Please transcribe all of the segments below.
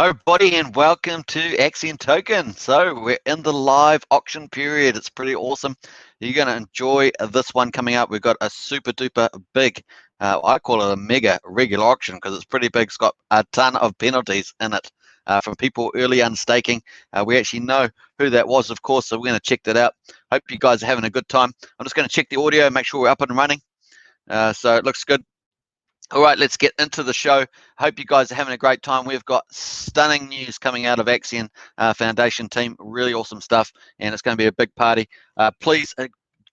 Hello everybody and welcome to Axion Token. So we're in the live auction period. It's pretty awesome. You're going to enjoy this one coming up. We've got a super duper big, I call it a mega regular auction because it's pretty big. It's got a ton of penalties in it from people early unstaking. We actually know who that was, of course, so we're going to check that out. Hope you guys are having a good time. I'm just going to check the audio, make sure we're up and running. So it looks good. All right, let's get into the show. Hope you guys are having a great time. We've got stunning news coming out of Axion Foundation team. Really awesome stuff, and it's going to be a big party. Please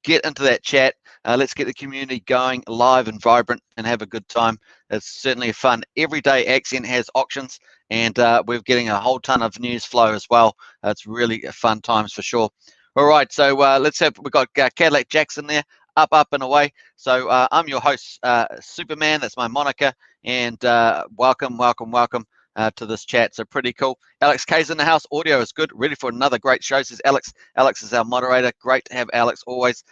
get into that chat. Let's get the community going live and vibrant and have a good time. It's certainly fun. Every day Axion has auctions, and we're getting a whole ton of news flow as well. It's really fun times for sure. All right, so we've got Cadillac Jackson there. Up and away. So I'm your host, Superman. That's my moniker, and welcome to this chat. So pretty cool. Alex K's in the house. Audio is good. Ready for another great show, says Alex. Alex is our moderator. Great to have Alex always.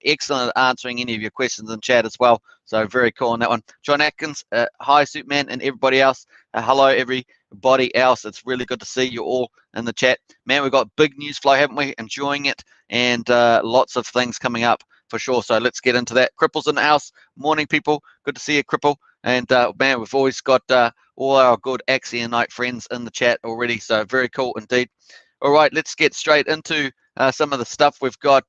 Excellent at answering any of your questions in chat as well. So very cool on that one. John Atkins, hi Superman, and everybody else. Hello everybody else. It's really good to see you all in the chat. Man, we've got big news flow, haven't we? Enjoying it, and lots of things coming up for sure. So let's get into that. Cripple's in the house. Morning, people. Good to see you, Cripple. And man, we've always got all our good Axionite friends in the chat already. So very cool indeed. All right, let's get straight into some of the stuff we've got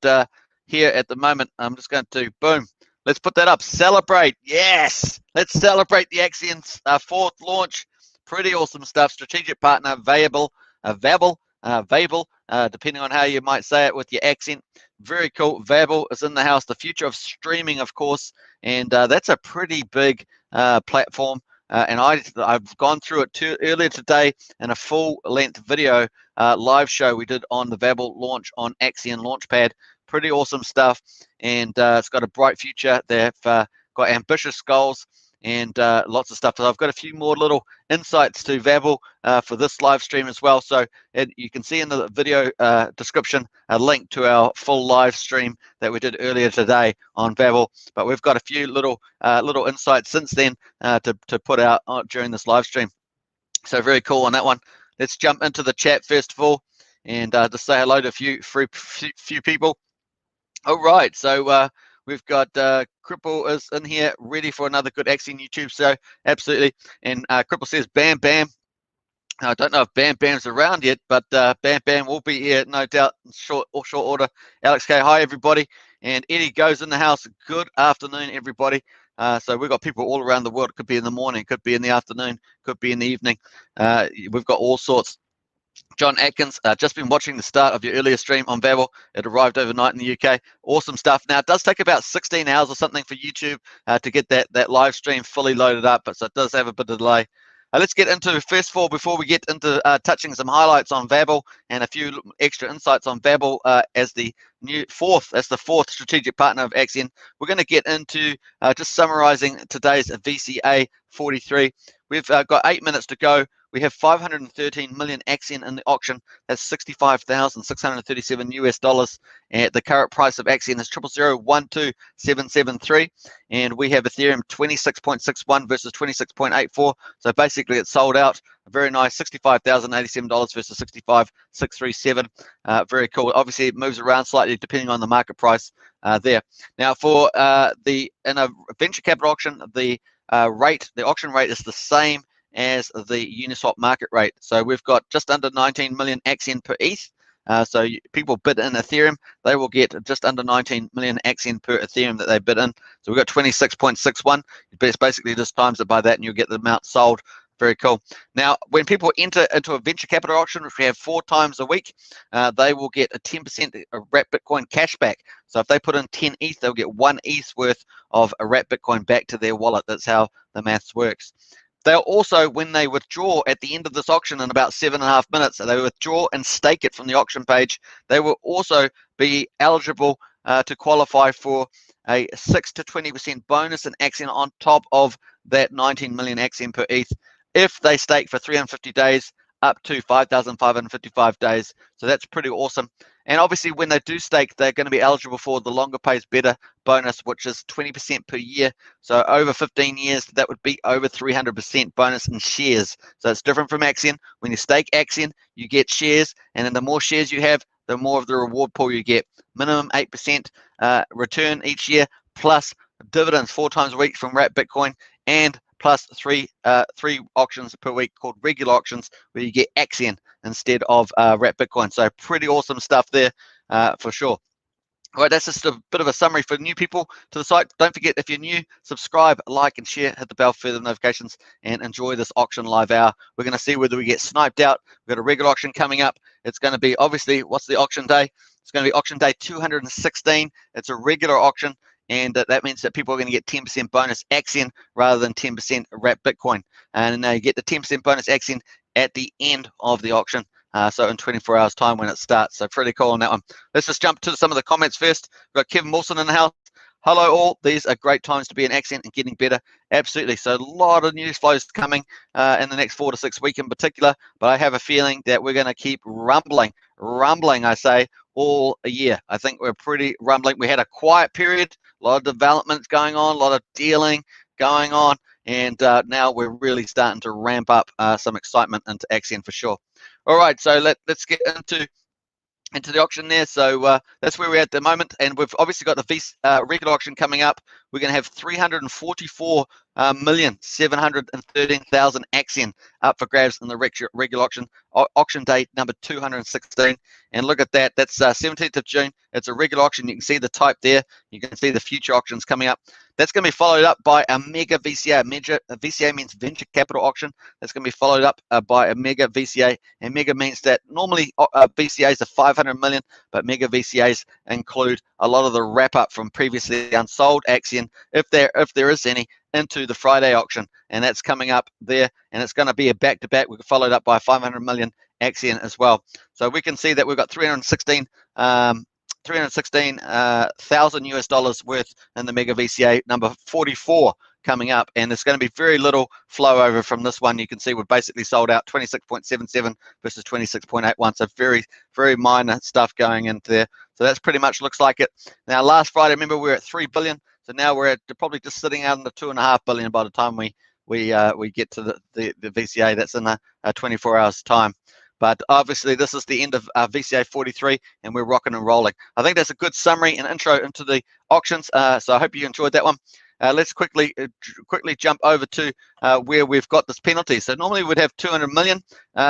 here at the moment. I'm just going to boom. Let's put that up. Celebrate. Yes. Let's celebrate the Axion's fourth launch. Pretty awesome stuff. Strategic partner, VABBLE, depending on how you might say it with your accent. Very cool. VABBLE is in the house. The future of streaming, of course, and that's a pretty big platform. And I've gone through it earlier today in a full-length video live show we did on the VABBLE launch on Axion Launchpad. Pretty awesome stuff, and it's got a bright future. They've got ambitious goals and lots of stuff. So I've got a few more little insights to VABBLE for this live stream as well. So you can see in the video description a link to our full live stream that we did earlier today on VABBLE. But we've got a few little insights since then to put out during this live stream. So very cool on that one. Let's jump into the chat first of all and just say hello to a few people. All right, so we've got Cripple is in here, ready for another good Axion YouTube show. Absolutely. And Cripple says, Bam Bam. I don't know if Bam Bam's around yet, but Bam Bam will be here, no doubt, in short order. Alex K, hi everybody. And Eddie goes in the house. Good afternoon, everybody. So we've got people all around the world. It could be in the morning, could be in the afternoon, could be in the evening. We've got all sorts. John Atkins, just been watching the start of your earlier stream on VABBLE. It arrived overnight in the UK. Awesome stuff. Now, it does take about 16 hours or something for YouTube to get that live stream fully loaded up, but so it does have a bit of delay. Let's get into, first of all, before we get into touching some highlights on VABBLE and a few extra insights on VABBLE as the fourth strategic partner of Axion, we're going to get into just summarizing today's VCA 43. We've got 8 minutes to go. We have 513 million Axion in the auction. That's 65,637 US dollars. And the current price of Axion is 0.0012773. And we have Ethereum 26.61 versus 26.84. So basically it's sold out. Very nice, $65,087 versus 65,637. Very cool. Obviously it moves around slightly depending on the market price there. Now for in a venture capital auction, the auction rate is the same as the Uniswap market rate. So we've got just under 19 million Axion per ETH. So people bid in Ethereum, they will get just under 19 million Axion per Ethereum that they bid in. So we've got 26.61. It's basically just times it by that and you'll get the amount sold. Very cool. Now, when people enter into a venture capital auction, which we have 4 times a week, they will get a 10% wrapped Bitcoin cash back. So if they put in 10 ETH, they'll get 1 ETH worth of a wrapped Bitcoin back to their wallet. That's how the maths works. They'll also, when they withdraw at the end of this auction in about 7.5 minutes, they withdraw and stake it from the auction page, they will also be eligible to qualify for a 6 to 20% bonus in Axion on top of that 19 million Axion per ETH if they stake for 350 days up to 5,555 days. So that's pretty awesome. And obviously, when they do stake, they're going to be eligible for the longer pays better bonus, which is 20% per year. So over 15 years, that would be over 300% bonus in shares. So it's different from Axion. When you stake Axion, you get shares, and then the more shares you have, the more of the reward pool you get. Minimum 8% return each year, plus dividends 4 times a week from Wrap Bitcoin, and plus three auctions per week called regular auctions, where you get Axion instead of Wrap Bitcoin. So pretty awesome stuff there for sure. All right, that's just a bit of a summary for new people to the site. Don't forget, if you're new, subscribe, like, and share. Hit the bell for further notifications, and enjoy this auction live hour. We're going to see whether we get sniped out. We've got a regular auction coming up. It's going to be, obviously, what's the auction day? It's going to be auction day 216. It's a regular auction, and that means that people are going to get 10% bonus Axion rather than 10% Wrap Bitcoin. And you get the 10% bonus Axion at the end of the auction. So in 24 hours time when it starts. So pretty cool on that one. Let's just jump to some of the comments first. We've got Kevin Wilson in the house. Hello all. These are great times to be in Axion and getting better. Absolutely. So a lot of news flows coming in the next 4 to 6 weeks in particular. But I have a feeling that we're going to keep rumbling, I say, all year. I think we're pretty rumbling. We had a quiet period, a lot of developments going on, a lot of dealing going on. And now we're really starting to ramp up some excitement into Axion for sure. All right, so let's get into the auction there. So that's where we're at the moment, and we've obviously got the regular auction coming up. We're going to have 344,713,000 Axion up for grabs in the regular auction. Auction date number 216, and look at that. That's 17th of June. It's a regular auction. You can see the type there. You can see the future auctions coming up. That's going to be followed up by a mega VCA. VCA means venture capital auction. That's going to be followed up by a mega VCA, and mega means that normally VCAs are 500 million, but mega VCAs include a lot of the wrap up from previously unsold Axion, if there is any, into the Friday auction, and that's coming up there, and it's going to be a back-to-back. We're followed up by 500 million Axion as well. So we can see that we've got 316,000 US dollars worth in the mega VCA number 44 coming up, and there's going to be very little flow over from this one. You can see we've basically sold out 26.77 versus 26.81, so very minor stuff going into there. So that's pretty much looks like it. Now last Friday, remember, we were at 3 billion, so now we're at probably just sitting out in the 2.5 billion by the time we get to the VCA. That's in a 24 hours time. But obviously, this is the end of VCA 43, and we're rocking and rolling. I think that's a good summary and intro into the auctions. So I hope you enjoyed that one. Let's quickly jump over to where we've got this penalty. So normally we'd have 200 million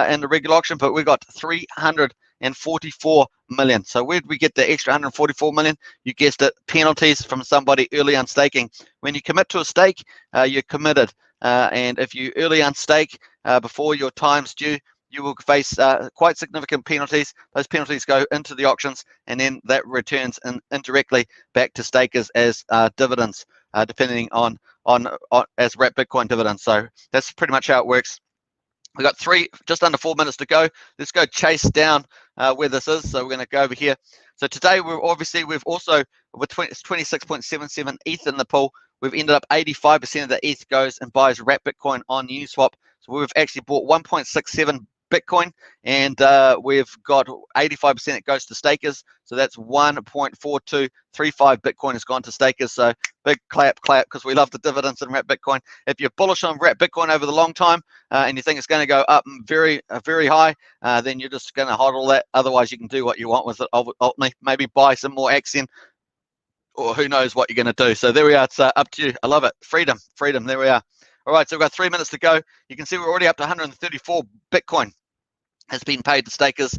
in the regular auction, but we've got 344 million. So where'd we get the extra 144 million? You guessed it, penalties from somebody early unstaking. When you commit to a stake, you're committed. And if you early unstake before your time's due, you will face quite significant penalties. Those penalties go into the auctions, and then that returns indirectly back to stakers as dividends, depending on as Wrap Bitcoin dividends. So that's pretty much how it works. We've got just under 4 minutes to go. Let's go chase down where this is. So we're going to go over here. So today we've also with 26.77 ETH in the pool. We've ended up 85% of the ETH goes and buys Wrap Bitcoin on Uniswap. So we've actually bought 1.67 Bitcoin, and we've got 85% that goes to stakers. So that's 1.4235 Bitcoin has gone to stakers. So big clap, because we love the dividends in Wrap Bitcoin. If you're bullish on Wrap Bitcoin over the long time and you think it's going to go up very high, then you're just going to hodl that. Otherwise, you can do what you want with it. Ultimately, maybe buy some more Axion, or who knows what you're going to do. So there we are. It's up to you. I love it. Freedom. There we are. All right, so we've got 3 minutes to go. You can see we're already up to 134 Bitcoin has been paid to stakers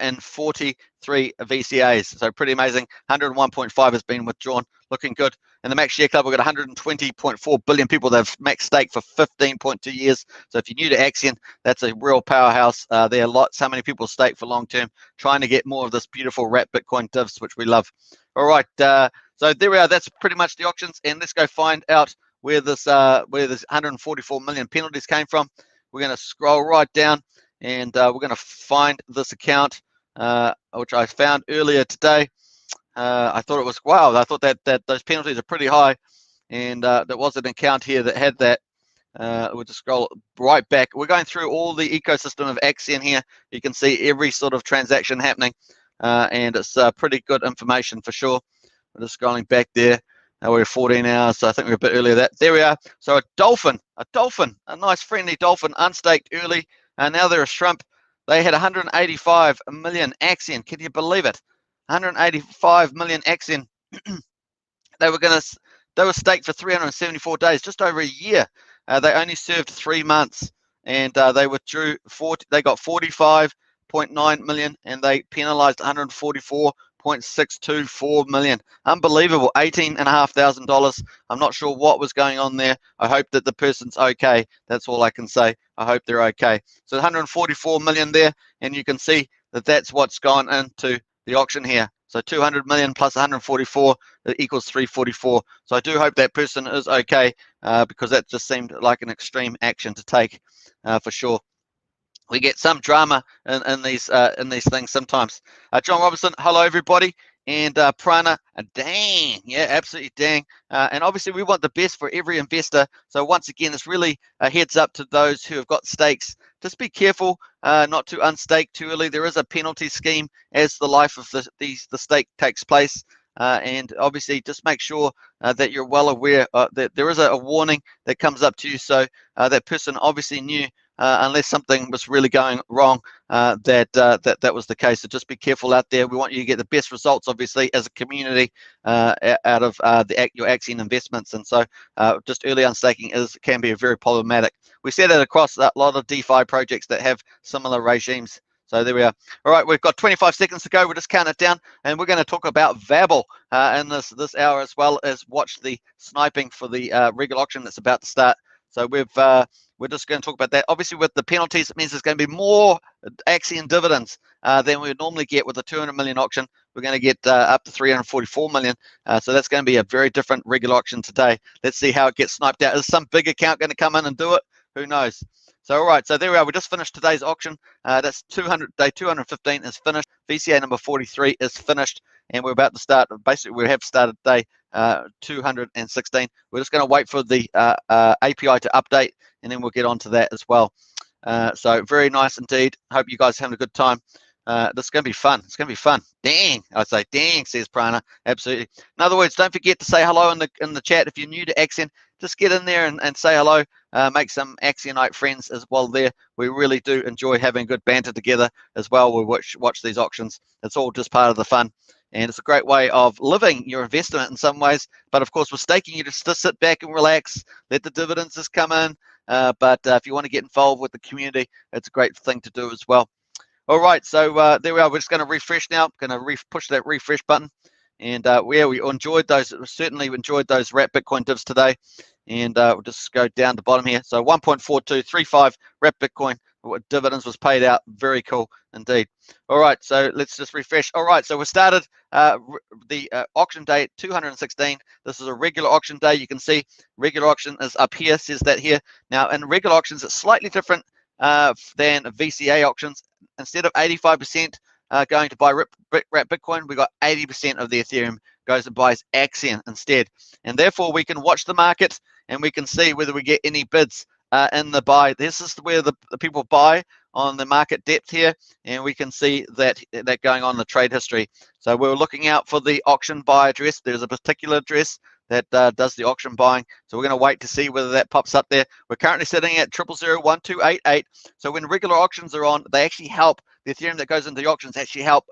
in 43 VCAs. So pretty amazing. 101.5 has been withdrawn. Looking good. In the Max Share Club, we've got 120.4 billion people that have max stake for 15.2 years. So if you're new to Axion, that's a real powerhouse. There are so many people stake for long term, trying to get more of this beautiful Wrap Bitcoin divs, which we love. All right, so there we are. That's pretty much the auctions. And let's go find out where this 144 million penalties came from. We're going to scroll right down, and we're going to find this account, which I found earlier today. I thought it was, wow, I thought that those penalties are pretty high, and there was an account here that had that. We'll just scroll right back. We're going through all the ecosystem of Axion here. You can see every sort of transaction happening, and it's pretty good information for sure. We're just scrolling back there. We're 14 hours, so I think we're a bit earlier. There we are. So a dolphin, a nice friendly dolphin, unstaked early, and now they're a shrimp. They had 185 million Axion. Can you believe it? 185 million Axion. They were staked for 374 days, just over a year. They only served 3 months, and they withdrew they got 45.9 million, and they penalized 144.624 million. Unbelievable. $18,500. I'm not sure what was going on there. I hope that the person's okay. That's all I can say. I hope they're okay. So 144 million there, and you can see that that's what's gone into the auction here. So 200 million plus 144 equals 344. So I do hope that person is okay, because that just seemed like an extreme action to take, for sure. We get some drama in these things sometimes. John Robertson, hello everybody, and Prana, dang, yeah, absolutely dang. And obviously we want the best for every investor. So once again, it's really a heads up to those who have got stakes. Just be careful not to unstake too early. There is a penalty scheme as the life of the stake takes place. And obviously just make sure that you're well aware that there is a warning that comes up to you. So that person obviously knew, unless something was really going wrong, that was the case. So just be careful out there. We want you to get the best results, obviously, as a community out of your Axion investments. And so just early unstaking can be very problematic. We see that across a lot of DeFi projects that have similar regimes. So there we are. All right, we've got 25 seconds to go. We'll just count it down, and we're going to talk about VABBLE in this hour, as well as watch the sniping for the regular auction that's about to start. So we're just going to talk about that. Obviously, with the penalties, it means there's going to be more Axion dividends than we would normally get with a 200 million auction. We're going to get up to 344 million. So that's going to be a very different regular auction today. Let's see how it gets sniped out. Is some big account going to come in and do it? Who knows? So, all right, so there we are. We just finished today's auction. That's day 215 is finished. VCA number 43 is finished, and we're about to start. Basically, we have started day 216. We're just going to wait for the API to update, and then we'll get on to that as well. So very nice indeed. Hope you guys are having a good time. This is going to be fun. It's going to be fun. Dang, I say dang, says Prana. Absolutely. In other words, don't forget to say hello in the chat. If you're new to Axion, just get in there and say hello. Make some Axionite friends as well there. We really do enjoy having good banter together as well. We watch these auctions. It's all just part of the fun. And it's a great way of living your investment in some ways. But of course, we're staking you to sit back and relax, let the dividends just come in. But if you want to get involved with the community, it's a great thing to do as well. All right, so there we are. We're just going to refresh now. Going to push that refresh button. And we enjoyed those. Certainly enjoyed those wrap Bitcoin divs today. And we'll just go down to the bottom here. So 1.4235 wrap Bitcoin dividends was paid out. Very cool indeed. All right, so let's just refresh. All right, so we started the auction day at 216. This is a regular auction day. You can see regular auction is up here, says that here. Now, in regular auctions, it's slightly different than VCA auctions. Instead of 85% going to buy wrap Bitcoin, we got 80% of the Ethereum goes and buys Axion instead. And therefore, we can watch the market and we can see whether we get any bids in the buy. This is where the people buy on the market depth here, and we can see that going on in the trade history. So we're looking out for the auction buy address. There's a particular address that does the auction buying. So we're going to wait to see whether that pops up there. We're currently sitting at 0001288. So when regular auctions are on, they actually help. The Ethereum that goes into the auctions actually help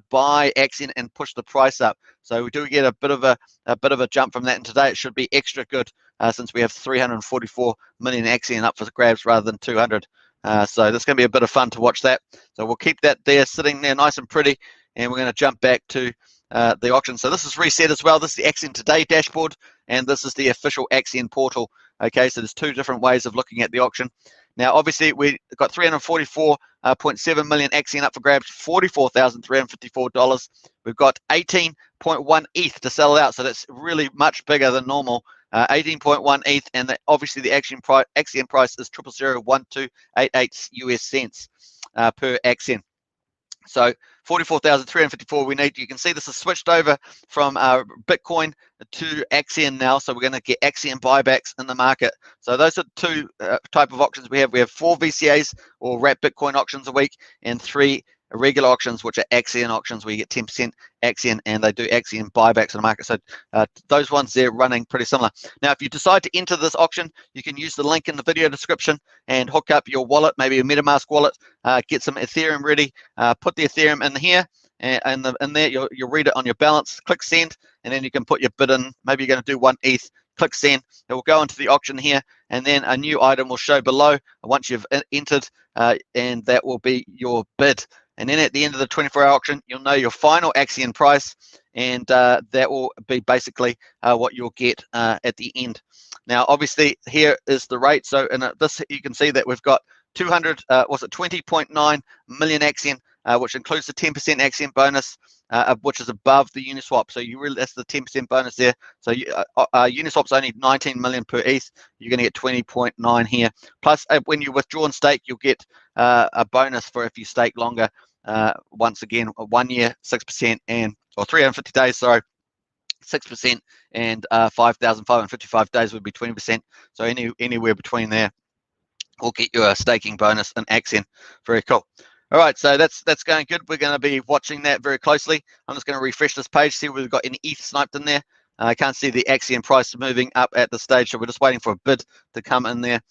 buy Axion and push the price up. So we do get a bit of a jump from that. And today it should be extra good since we have 344 million Axion up for grabs rather than 200. So that's going to be a bit of fun to watch that. So we'll keep that there sitting there nice and pretty. And we're going to jump back to the auction. So this is reset as well. This is the Axion Today dashboard, and this is the official Axion portal. Okay, so there's two different ways of looking at the auction. Now, obviously, we got 344.7 million Axion up for grabs, $44,354. We've got 18.1 ETH to sell out, so that's really much bigger than normal. 18.1 ETH, and obviously the Axion price is 0.001288 US cents per Axion. So 44,354 we need. You can see this has switched over from Bitcoin to Axion now, so we're going to get Axion buybacks in the market. So those are two type of auctions we have. We have 4 VCAs or wrap Bitcoin auctions a week, and 3 regular auctions, which are Axion auctions, where you get 10% Axion, and they do Axion buybacks in the market. So those ones, they're running pretty similar. Now, if you decide to enter this auction, you can use the link in the video description and hook up your wallet, maybe a MetaMask wallet, get some Ethereum ready, put the Ethereum in here, and in there you'll read it on your balance, click send, and then you can put your bid in. Maybe you're going to do 1 ETH, click send. It will go into the auction here, and then a new item will show below once you've entered, and that will be your bid. And then at the end of the 24-hour auction, you'll know your final Axion price, and that will be basically what you'll get at the end. Now, obviously, here is the rate. So in this, you can see that we've got 20.9 million Axion, which includes the 10% Axion bonus, which is above the Uniswap. So that's the 10% bonus there. So Uniswap's only 19 million per ETH. You're going to get 20.9 here. Plus, when you withdraw and stake, you'll get a bonus for if you stake longer. Once again, 1 year, 6%, or 350 days, sorry, 6%, and 5,555 days would be 20%. So anywhere between there will get you a staking bonus in Axion. Very cool. All right, so that's going good. We're going to be watching that very closely. I'm just going to refresh this page, see if we've got any ETH sniped in there. I can't see the Axion price moving up at this stage, so we're just waiting for a bid to come in there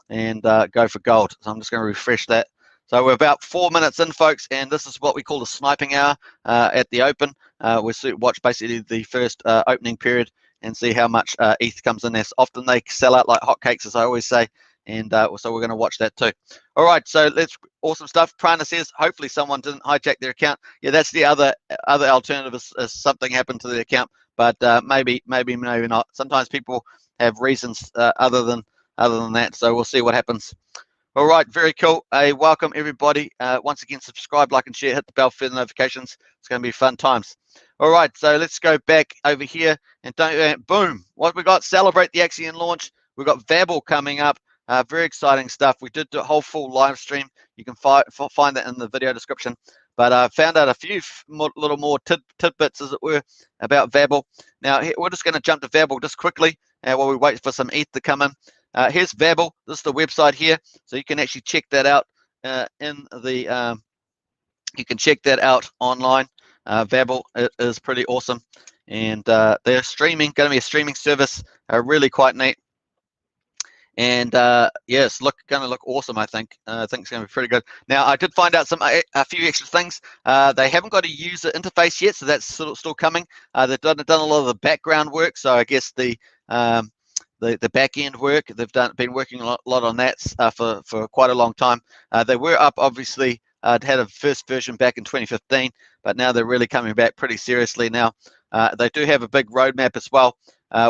and go for gold. So I'm just going to refresh that. So we're about 4 minutes in, folks, and this is what we call the sniping hour at the open. We watch basically the first opening period and see how much ETH comes in there. So often they sell out like hotcakes, as I always say, and so we're going to watch that too. All right, so let's awesome stuff. Prana says hopefully someone didn't hijack their account. Yeah, that's the other alternative is something happened to the account, but maybe not. Sometimes people have reasons other than that. So we'll see what happens. All right, very cool. Welcome everybody. Once again, subscribe, like, and share. Hit the bell for the notifications. It's going to be fun times. All right, so let's go back over here and boom. What we got? Celebrate the Axion launch. We've got VABBLE coming up. Very exciting stuff. We did do a whole full live stream. You can find that in the video description. But I found out a few little more tidbits, as it were, about VABBLE. Now, we're just going to jump to VABBLE just quickly while we wait for some ETH to come in. Here's VABBLE. This is the website here, so you can actually check that out you can check that out online. VABBLE is pretty awesome, and they're streaming. Going to be a streaming service. Really quite neat. And yes, going to look awesome. I think it's going to be pretty good. Now, I did find out a few extra things. They haven't got a user interface yet, so that's still coming. They've done a lot of the background work, so I guess the back end work they've been working a lot on that for quite a long time. They were up, obviously, had a first version back in 2015, but now they're really coming back pretty seriously now. They do have a big roadmap as well,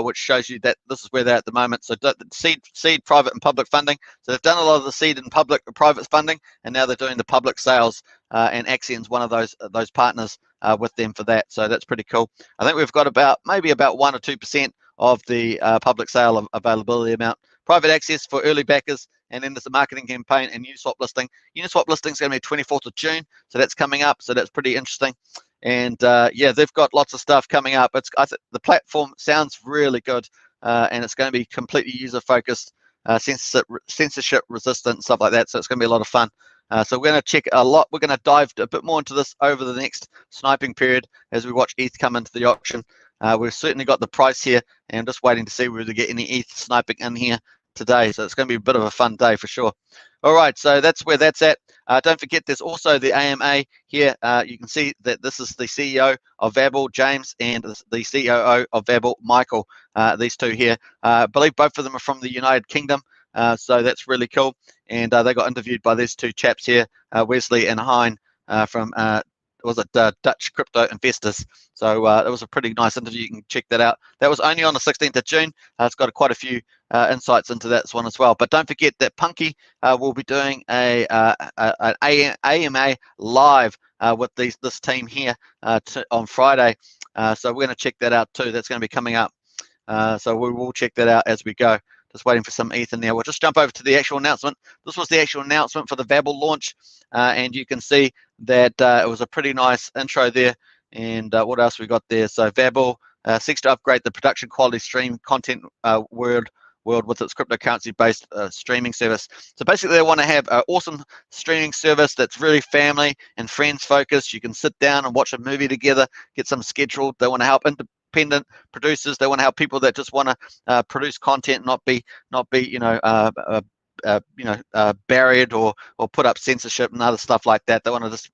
which shows you that this is where they're at the moment. So seed, private, and public funding. So they've done a lot of the seed and private funding, and now they're doing the public sales. And Axion's one of those partners with them for that. So that's pretty cool. I think we've got maybe about 1 or 2% of the public sale availability amount. Private access for early backers, and then there's a marketing campaign and Uniswap listing. Uniswap listing is going to be 24th of June, so that's coming up. So that's pretty interesting. And yeah, they've got lots of stuff coming up. I think the platform sounds really good, and it's going to be completely user focused, censorship resistant, stuff like that. So it's going to be a lot of fun. So we're going to check a lot. We're going to dive a bit more into this over the next sniping period as we watch ETH come into the auction. We've certainly got the price here, and I'm just waiting to see whether we get any ETH sniping in here today. So it's going to be a bit of a fun day for sure. All right, so that's where that's at. Don't forget, there's also the AMA here. You can see that this is the CEO of VABBLE, James, and the COO of VABBLE, Michael. These two here. I believe both of them are from the United Kingdom, so that's really cool. And they got interviewed by these two chaps here, Wesley and Hein from Dutch crypto investors. So it was a pretty nice interview. You can check that out. That was only on the 16th of June. It's got quite a few insights into that one as well. But don't forget that Punky will be doing an AMA live with this team here on Friday. So we're going to check that out too. That's going to be coming up. So we will check that out as we go. Just waiting for some ETH in there. We'll just jump over to the actual announcement. This was the actual announcement for the VABBLE launch, and you can see that it was a pretty nice intro there. And what else we got there? So VABBLE seeks to upgrade the production quality stream content world with its cryptocurrency-based streaming service. So basically, they want to have an awesome streaming service that's really family and friends focused. You can sit down and watch a movie together, get some scheduled. They want to help independent producers. They want to help people that just want to produce content, not be barred or put up censorship and other stuff like that. They want to just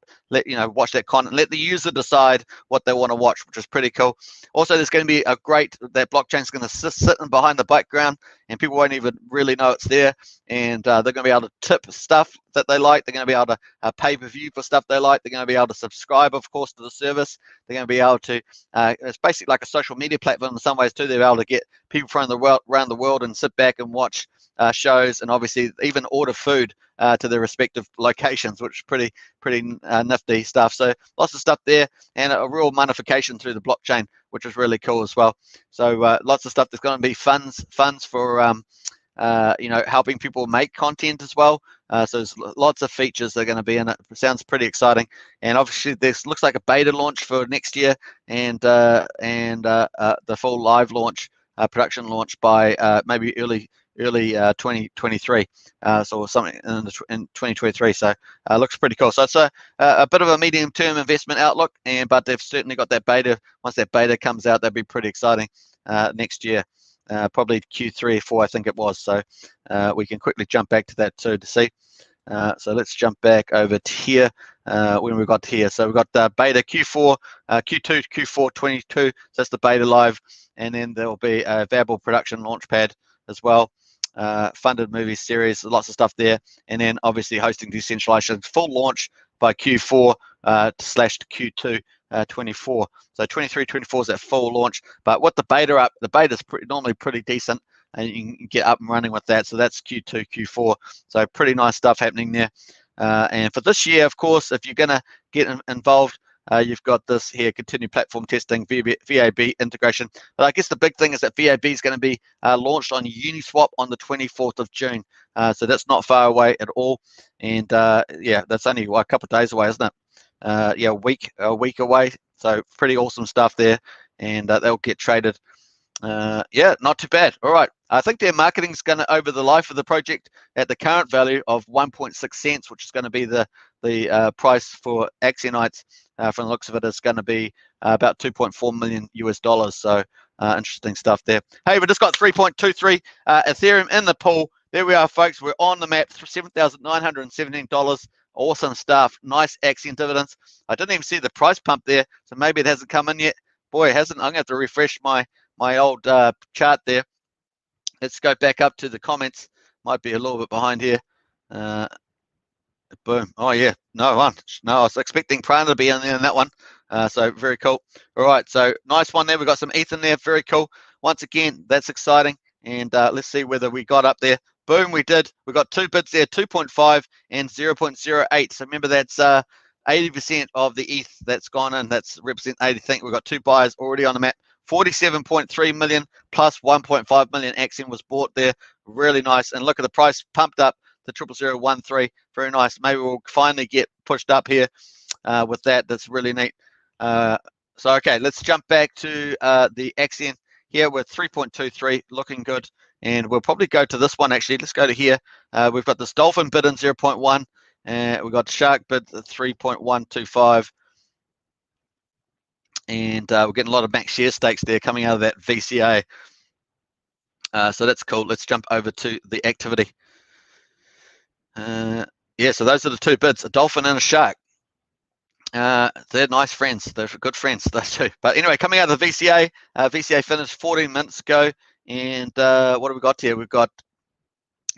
watch that content, let the user decide what they want to watch, which is pretty cool. Also, there's going to be that blockchain is going to sit in behind the background, and people won't even really know it's there. And they're going to be able to tip stuff that they like. They're going to be able to pay per view for stuff they like. They're going to be able to subscribe, of course, to the service. They're going to be able to. It's basically like a social media platform in some ways too. They're able to get people from around the world and sit back and watch shows, and obviously even order food to their respective locations, which is pretty nifty stuff. So lots of stuff there, and a real monetification through the blockchain, which is really cool as well. So lots of stuff. There's going to be funds for helping people make content as well. So there's lots of features that are going to be in it. It sounds pretty exciting. And obviously this looks like a beta launch for next year, and the full live launch, production launch by maybe early 2023, so something in 2023. So looks pretty cool. So it's a bit of a medium-term investment outlook, but they've certainly got that beta. Once that beta comes out, that'd be pretty exciting next year, probably Q3 or 4, I think it was. So we can quickly jump back to that too to see. So let's jump back over to here when we got here. So we've got the beta Q4, Q2, Q4 22. So that's the beta live, and then there will be a VABBLE production launchpad as well. Funded movie series, lots of stuff there, and then obviously hosting decentralization full launch by Q4 / Q2 24. So 23, 24 is that full launch, but with the beta is normally pretty decent, and you can get up and running with that. So that's Q2, Q4. So pretty nice stuff happening there. And for this year, of course, if you're going to get involved, you've got this here, continue platform testing, VAB integration. But I guess the big thing is that VAB is going to be launched on Uniswap on the 24th of June. So that's not far away at all. And yeah, that's only a couple of days away, isn't it? Yeah, a week away. So pretty awesome stuff there. And they'll get traded. Yeah, not too bad. All right. I think their marketing is going to, over the life of the project, at the current value of 1.6 cents, which is going to be the price for Axionites. From the looks of it, it's going to be about 2.4 million US dollars. So interesting stuff there. Hey, we just got 3.23 Ethereum in the pool. There we are, folks. We're on the map. $7,917. Awesome stuff. Nice Axion dividends. I didn't even see the price pump there, so maybe it hasn't come in yet. Boy, it hasn't. I'm going to have to refresh my old chart there. Let's go back up to the comments. Might be a little bit behind here. Boom. Oh yeah, no one. No, I was expecting Prana to be in there in that one. So very cool. All right, so nice one there. We've got some ETH in there. Very cool. Once again, that's exciting. And let's see whether we got up there. Boom, we did. We got two bids there, 2.5 and 0.08. So remember, that's 80% of the ETH that's gone in. That's represent 80. I think we've got two buyers already on the map. 47.3 million plus 1.5 million Axion was bought there. Really nice. And look at the price pumped up to 00013. Very nice. Maybe we'll finally get pushed up here with that. That's really neat. So okay, let's jump back to the Axion here with 3.23, looking good. And we'll probably go to this one actually. Let's go to here. We've got this Dolphin bid in 0.1. We've got Shark bid 3.125. And we're getting a lot of max share stakes there coming out of that VCA. So that's cool. Let's jump over to the activity. Yeah, so those are the two bids, a Dolphin and a Shark. They're nice friends. They're good friends, those two. But anyway, coming out of the VCA, VCA finished 14 minutes ago. And what have we got here? We've got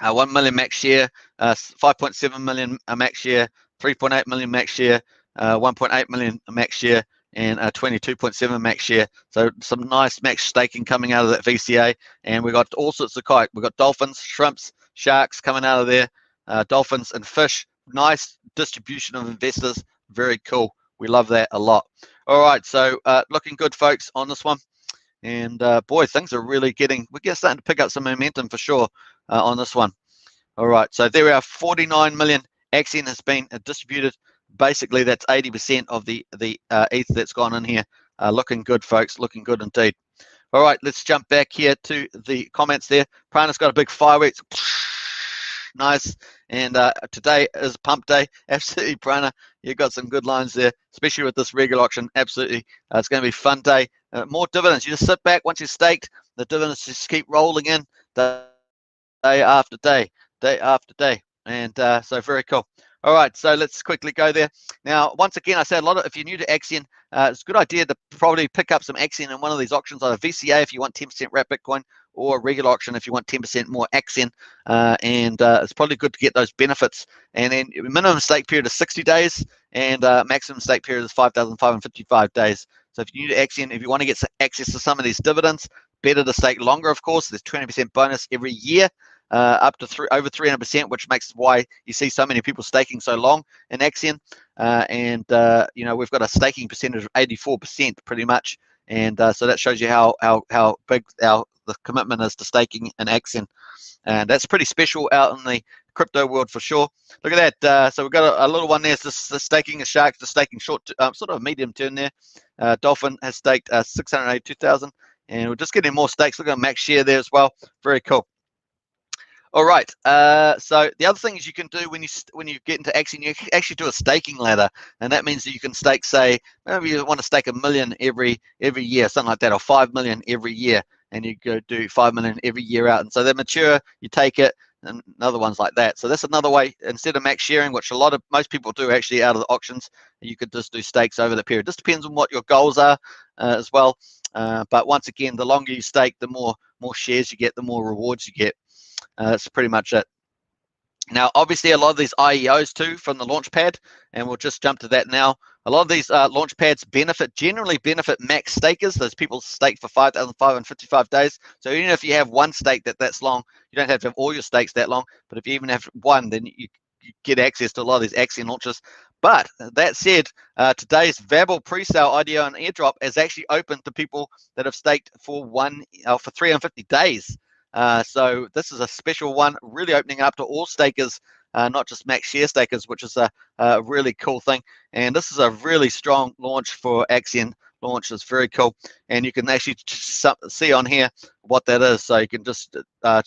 1 million max share, 5.7 million max share, 3.8 million max share, 1.8 million max share, and 22.7 max share. So some nice max staking coming out of that VCA. And we got all sorts of kite. We've got dolphins, shrimps, sharks coming out of there, dolphins and fish. Nice distribution of investors. Very cool. We love that a lot. All right, so looking good, folks, on this one. And boy, things are really we're starting to pick up some momentum for sure on this one. All right, so there we are. 49 million Axion has been distributed. Basically, that's 80% of the ETH that's gone in here. Looking good, folks. Looking good indeed. All right, let's jump back here to the comments there. Prana's got a big fireworks. Nice. And today is pump day. Absolutely, Prana. You got some good lines there, especially with this regular auction. Absolutely. It's going to be a fun day. More dividends. You just sit back once you're staked. The dividends just keep rolling in day after day, day after day. And so very cool. All right, so let's quickly go there. Now, once again, I say a lot of, if you're new to Axion, it's a good idea to probably pick up some Axion in one of these auctions, either VCA if you want 10% wrap Bitcoin, or a regular auction if you want 10% more Axion. And it's probably good to get those benefits. And then minimum stake period is 60 days, and maximum stake period is 5,555 days. So if you're new to Axion, if you want to get access to some of these dividends, better to stake longer, of course. There's 20% bonus every year. Up to over 300%, which makes why you see so many people staking so long in Axion. And you know, we've got a staking percentage of 84% pretty much, and so that shows you how big the commitment is to staking in Axion, and that's pretty special out in the crypto world for sure. Look at that. So we've got a little one there. It's the staking a shark, the staking short, sort of a medium term there. Dolphin has staked 682,000, and we're just getting more stakes. Look at max share there as well. Very cool. All right. So the other thing is you can do when you get into Axion, you can actually do a staking ladder, and that means that you can stake, say, maybe you want to stake $1 million every year, something like that, or 5 million every year, and you go do 5 million every year out, and so they mature. You take it, and another one's like that. So that's another way, instead of max sharing, which most people do actually out of the auctions, you could just do stakes over the period. Just depends on what your goals are as well. But once again, the longer you stake, the more shares you get, the more rewards you get. That's pretty much it. Now, obviously, a lot of these IEOs too from the launchpad, and we'll just jump to that now. A lot of these launchpads generally benefit max stakers. Those people stake for 5,555 days. So even if you have one stake that's long, you don't have to have all your stakes that long. But if you even have one, then you get access to a lot of these Axion launches. But that said, today's VABBLE pre-sale IDO and airdrop is actually open to people that have staked for 350 days. So this is a special one, really opening up to all stakers, not just max share stakers, which is a really cool thing. And this is a really strong launch for Axion launch. It's very cool, and you can actually see on here what that is, so you can just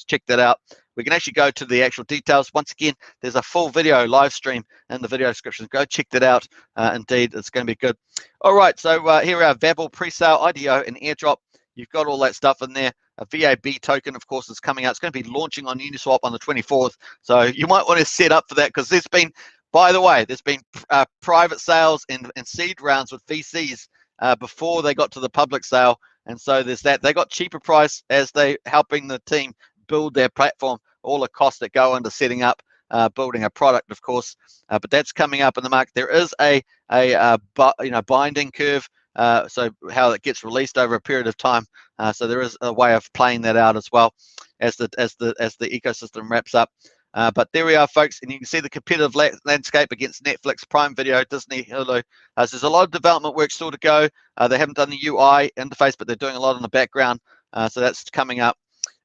check that out. We can actually go to the actual details. Once again, there's a full video live stream in the video description. Go check that out. Indeed, it's going to be good. All right, so here we are, VABBLE pre-sale IDO and airdrop. You've got all that stuff in there. A VAB token, of course, is coming out. It's going to be launching on Uniswap on the 24th. So you might want to set up for that, because there's been, by the way, there's been private sales and seed rounds with VCs before they got to the public sale. And so there's that. They got cheaper price as they helping the team build their platform, all the costs that go into setting up, building a product, of course. But that's coming up in the market. There is a binding curve. So how it gets released over a period of time. So there is a way of playing that out as well as the ecosystem wraps up. But there we are, folks, and you can see the competitive landscape against Netflix, Prime Video, Disney, Hulu. So there's a lot of development work still to go. They haven't done the UI interface, but they're doing a lot in the background. So that's coming up.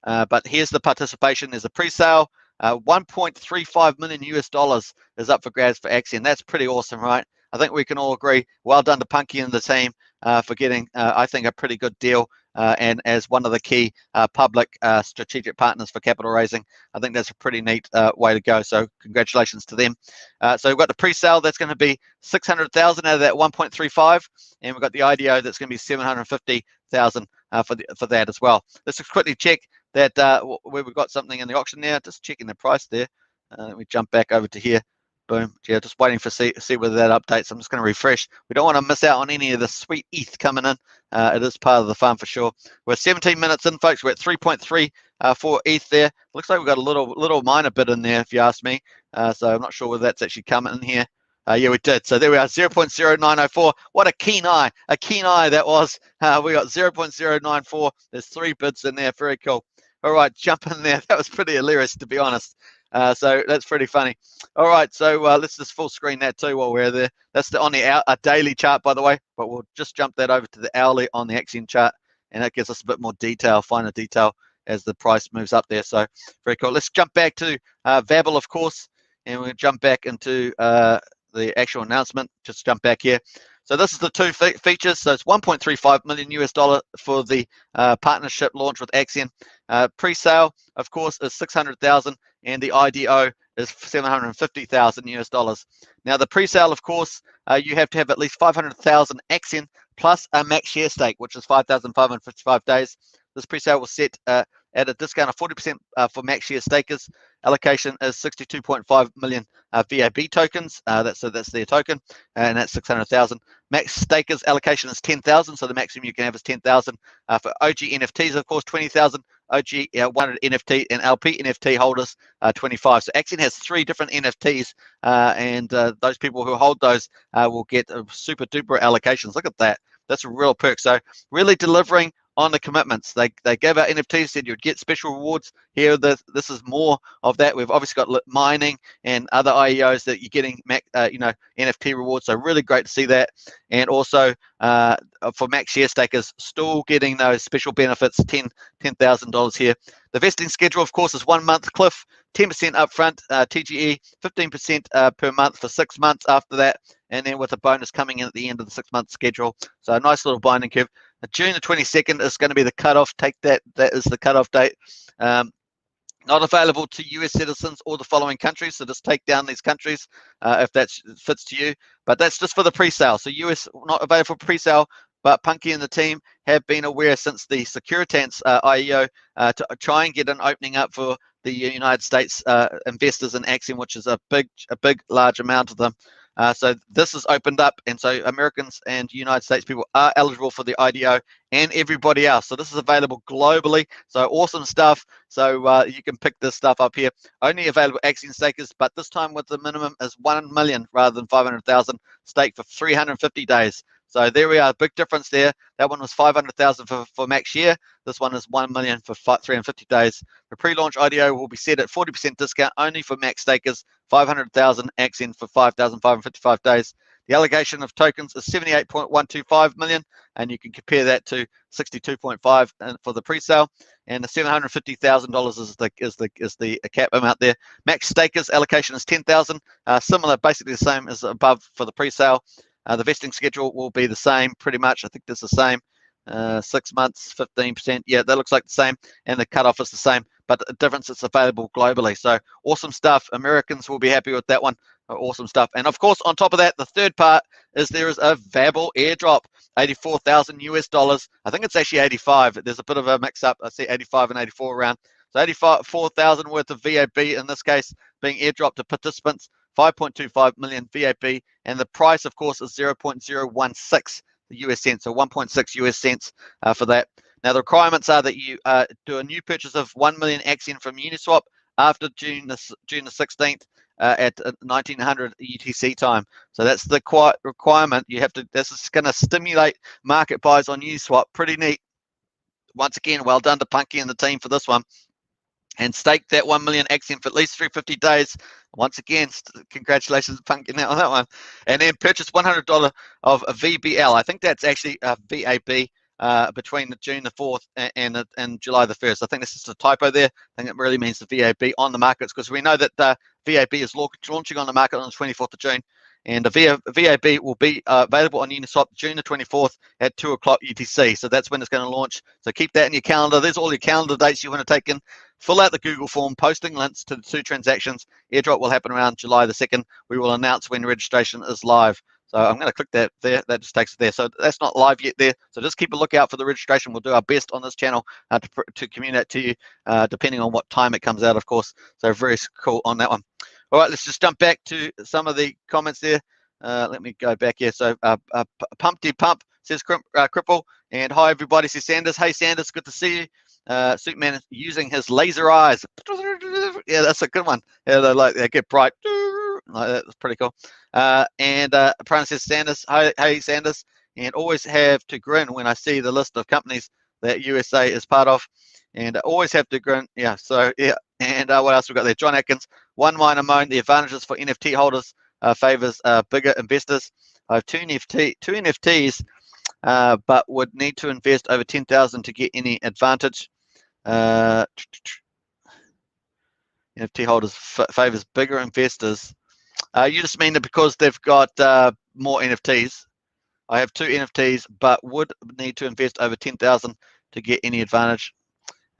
But here's the participation. There's a pre-sale. 1.35 million US dollars is up for grabs for Axion. That's pretty awesome, right? I think we can all agree. Well done to Punky and the team for getting, I think, a pretty good deal. And as one of the key public strategic partners for capital raising, I think that's a pretty neat way to go. So congratulations to them. So we've got the pre-sale. That's going to be 600,000 out of that 1.35, and we've got the IDO that's going to be 750,000 for that as well. Let's just quickly check that where we've got something in the auction there. Just checking the price there. Let me jump back over to here. Boom. Yeah, just waiting for see whether that updates. I'm just going to refresh. We don't want to miss out on any of the sweet ETH coming in. It is part of the fun for sure. We're 17 minutes in, folks. We're at 3.3 for ETH there. Looks like we've got a little minor bit in there, if you ask me. So I'm not sure whether that's actually coming in here. Yeah, we did. So there we are, 0.0904. What a keen eye that was. We got 0.094. There's 3 bids in there. Very cool. All right, jump in there. That was pretty hilarious, to be honest. So that's pretty funny. All right, so let's just full screen that too while we're there. That's on the daily chart, by the way, but we'll just jump that over to the hourly on the Axion chart. and that gives us a bit more detail, finer detail as the price moves up there. So very cool. Let's jump back to VABBLE, of course, and we'll jump back into the actual announcement. Just jump back here. So this is the two features. So it's 1.35 million US dollar for the partnership launch with Axion. Pre-sale, of course, is 600,000, and the IDO is 750,000 US dollars. Now the pre-sale, of course, you have to have at least 500,000 Axion plus a max share stake, which is 5,555 days. This pre-sale was set at a discount of 40% for max share stakers. Allocation is 62.5 million VAB tokens. That's their token, and that's 600,000. Max stakers allocation is 10,000, so the maximum you can have is 10,000. For OG NFTs, of course, 20,000. OG 100 NFT and LP NFT holders 25. So Axion has 3 different NFTs, and those people who hold those will get super duper allocations. Look at that. That's a real perk. So really delivering on the commitments. They gave out NFTs, said you'd get special rewards. Here, this is more of that. We've obviously got mining and other IEOs that you're getting, NFT rewards. So really great to see that. And also for max share stakers, still getting those special benefits, $10,000 here. The vesting schedule, of course, is 1 month cliff, 10% upfront, TGE, 15% per month for 6 months after that, and then with a bonus coming in at the end of the 6 month schedule. So a nice little binding curve. June the 22nd is going to be the cutoff. Take that. That is the cutoff date. Not available to US citizens or the following countries. So just take down these countries if that fits to you. But that's just for the pre-sale. So US not available for pre-sale. But Punky and the team have been aware since the Securitas IEO to try and get an opening up for the United States investors in Axion, which is a big, large amount of them. So this is opened up, and so Americans and United States people are eligible for the IDO, and everybody else. So this is available globally. So awesome stuff. So you can pick this stuff up here. Only available Axion stakers, but this time with the minimum is 1 million rather than 500,000 stake for 350 days. So there we are, big difference there. That one was 500,000 for max year. This one is 1 million for 350 days. The pre-launch IDO will be set at 40% discount only for max stakers, 500,000 Axion for 5,555 days. The allocation of tokens is 78.125 million, and you can compare that to 62.5 for the pre-sale. And the $750,000 is the cap amount there. Max stakers allocation is 10,000, similar, basically the same as above for the pre-sale. The vesting schedule will be the same, pretty much. I think that's the same. 6 months, 15%. Yeah, that looks like the same. And the cutoff is the same, but the difference is available globally. So awesome stuff. Americans will be happy with that one. Awesome stuff. And of course, on top of that, the third part is there is a VABBLE airdrop, 84,000 US dollars. I think it's actually 85. There's a bit of a mix up. I see 85 and 84 around. So 84,000 worth of VAB in this case being airdropped to participants. 5.25 million VAB, and the price, of course, is 0.016 US cents, so 1.6 US cents for that. Now, the requirements are that you do a new purchase of 1 million Axion from Uniswap after June the 16th at 1900 UTC time. So that's the requirement. You have to. This is going to stimulate market buys on Uniswap. Pretty neat. Once again, well done to Punky and the team for this one. And stake that 1 million Axion for at least 350 days. Once again, congratulations, Punky, on that one. And then purchase $100 of a VBL. I think that's actually a VAB between June the 4th and July the 1st. I think this is a typo there. I think it really means the VAB on the markets, because we know that VAB is launching on the market on the 24th of June. And the VAB will be available on Uniswap June the 24th at 2 o'clock UTC. So that's when it's going to launch. So keep that in your calendar. There's all your calendar dates you want to take in. Fill out the Google form, posting links to the 2 transactions. Airdrop will happen around July the 2nd. We will announce when registration is live. So I'm going to click that there. That just takes it there. So that's not live yet there. So just keep a lookout for the registration. We'll do our best on this channel to communicate to you, depending on what time it comes out, of course. So very cool on that one. All right, let's just jump back to some of the comments there. Let me go back here. So Pumpty Pump says Cripple, and hi everybody, says Sanders. Hey Sanders, good to see you. Superman using his laser eyes. Yeah, that's a good one. Yeah, they get bright. That's pretty cool. And Prana says Sanders. Hey Sanders, and always have to grin when I see the list of companies that USA is part of, and always have to grin. Yeah. So yeah. And what else we got there? John Atkins. One miner moan. The advantages for NFT holders favors bigger investors. I have two NFTs. but would need to invest over 10,000 to get any advantage. NFT holders favors bigger investors. You just mean that because they've got more NFTs. I have 2 NFTs, but would need to invest over 10,000 to get any advantage.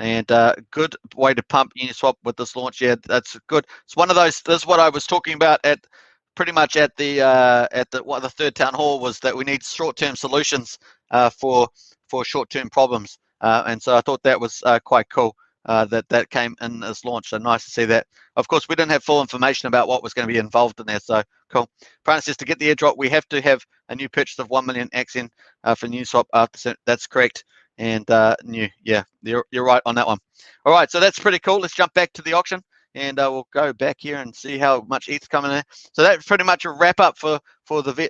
And good way to pump Uniswap with this launch. Yeah, that's good. It's one of those. This is what I was talking about at pretty much at the third town hall, was that we need short-term solutions for short-term problems. And so I thought that was quite cool that came in this launch. So nice to see that. Of course, we didn't have full information about what was going to be involved in there. So cool. Brian says to get the airdrop, we have to have a new purchase of 1 million Axion for Uniswap. That's correct. And new, yeah, you're right on that one. All right, so that's pretty cool. Let's jump back to the auction, and we'll go back here and see how much ETH's coming in. So that's pretty much a wrap up for the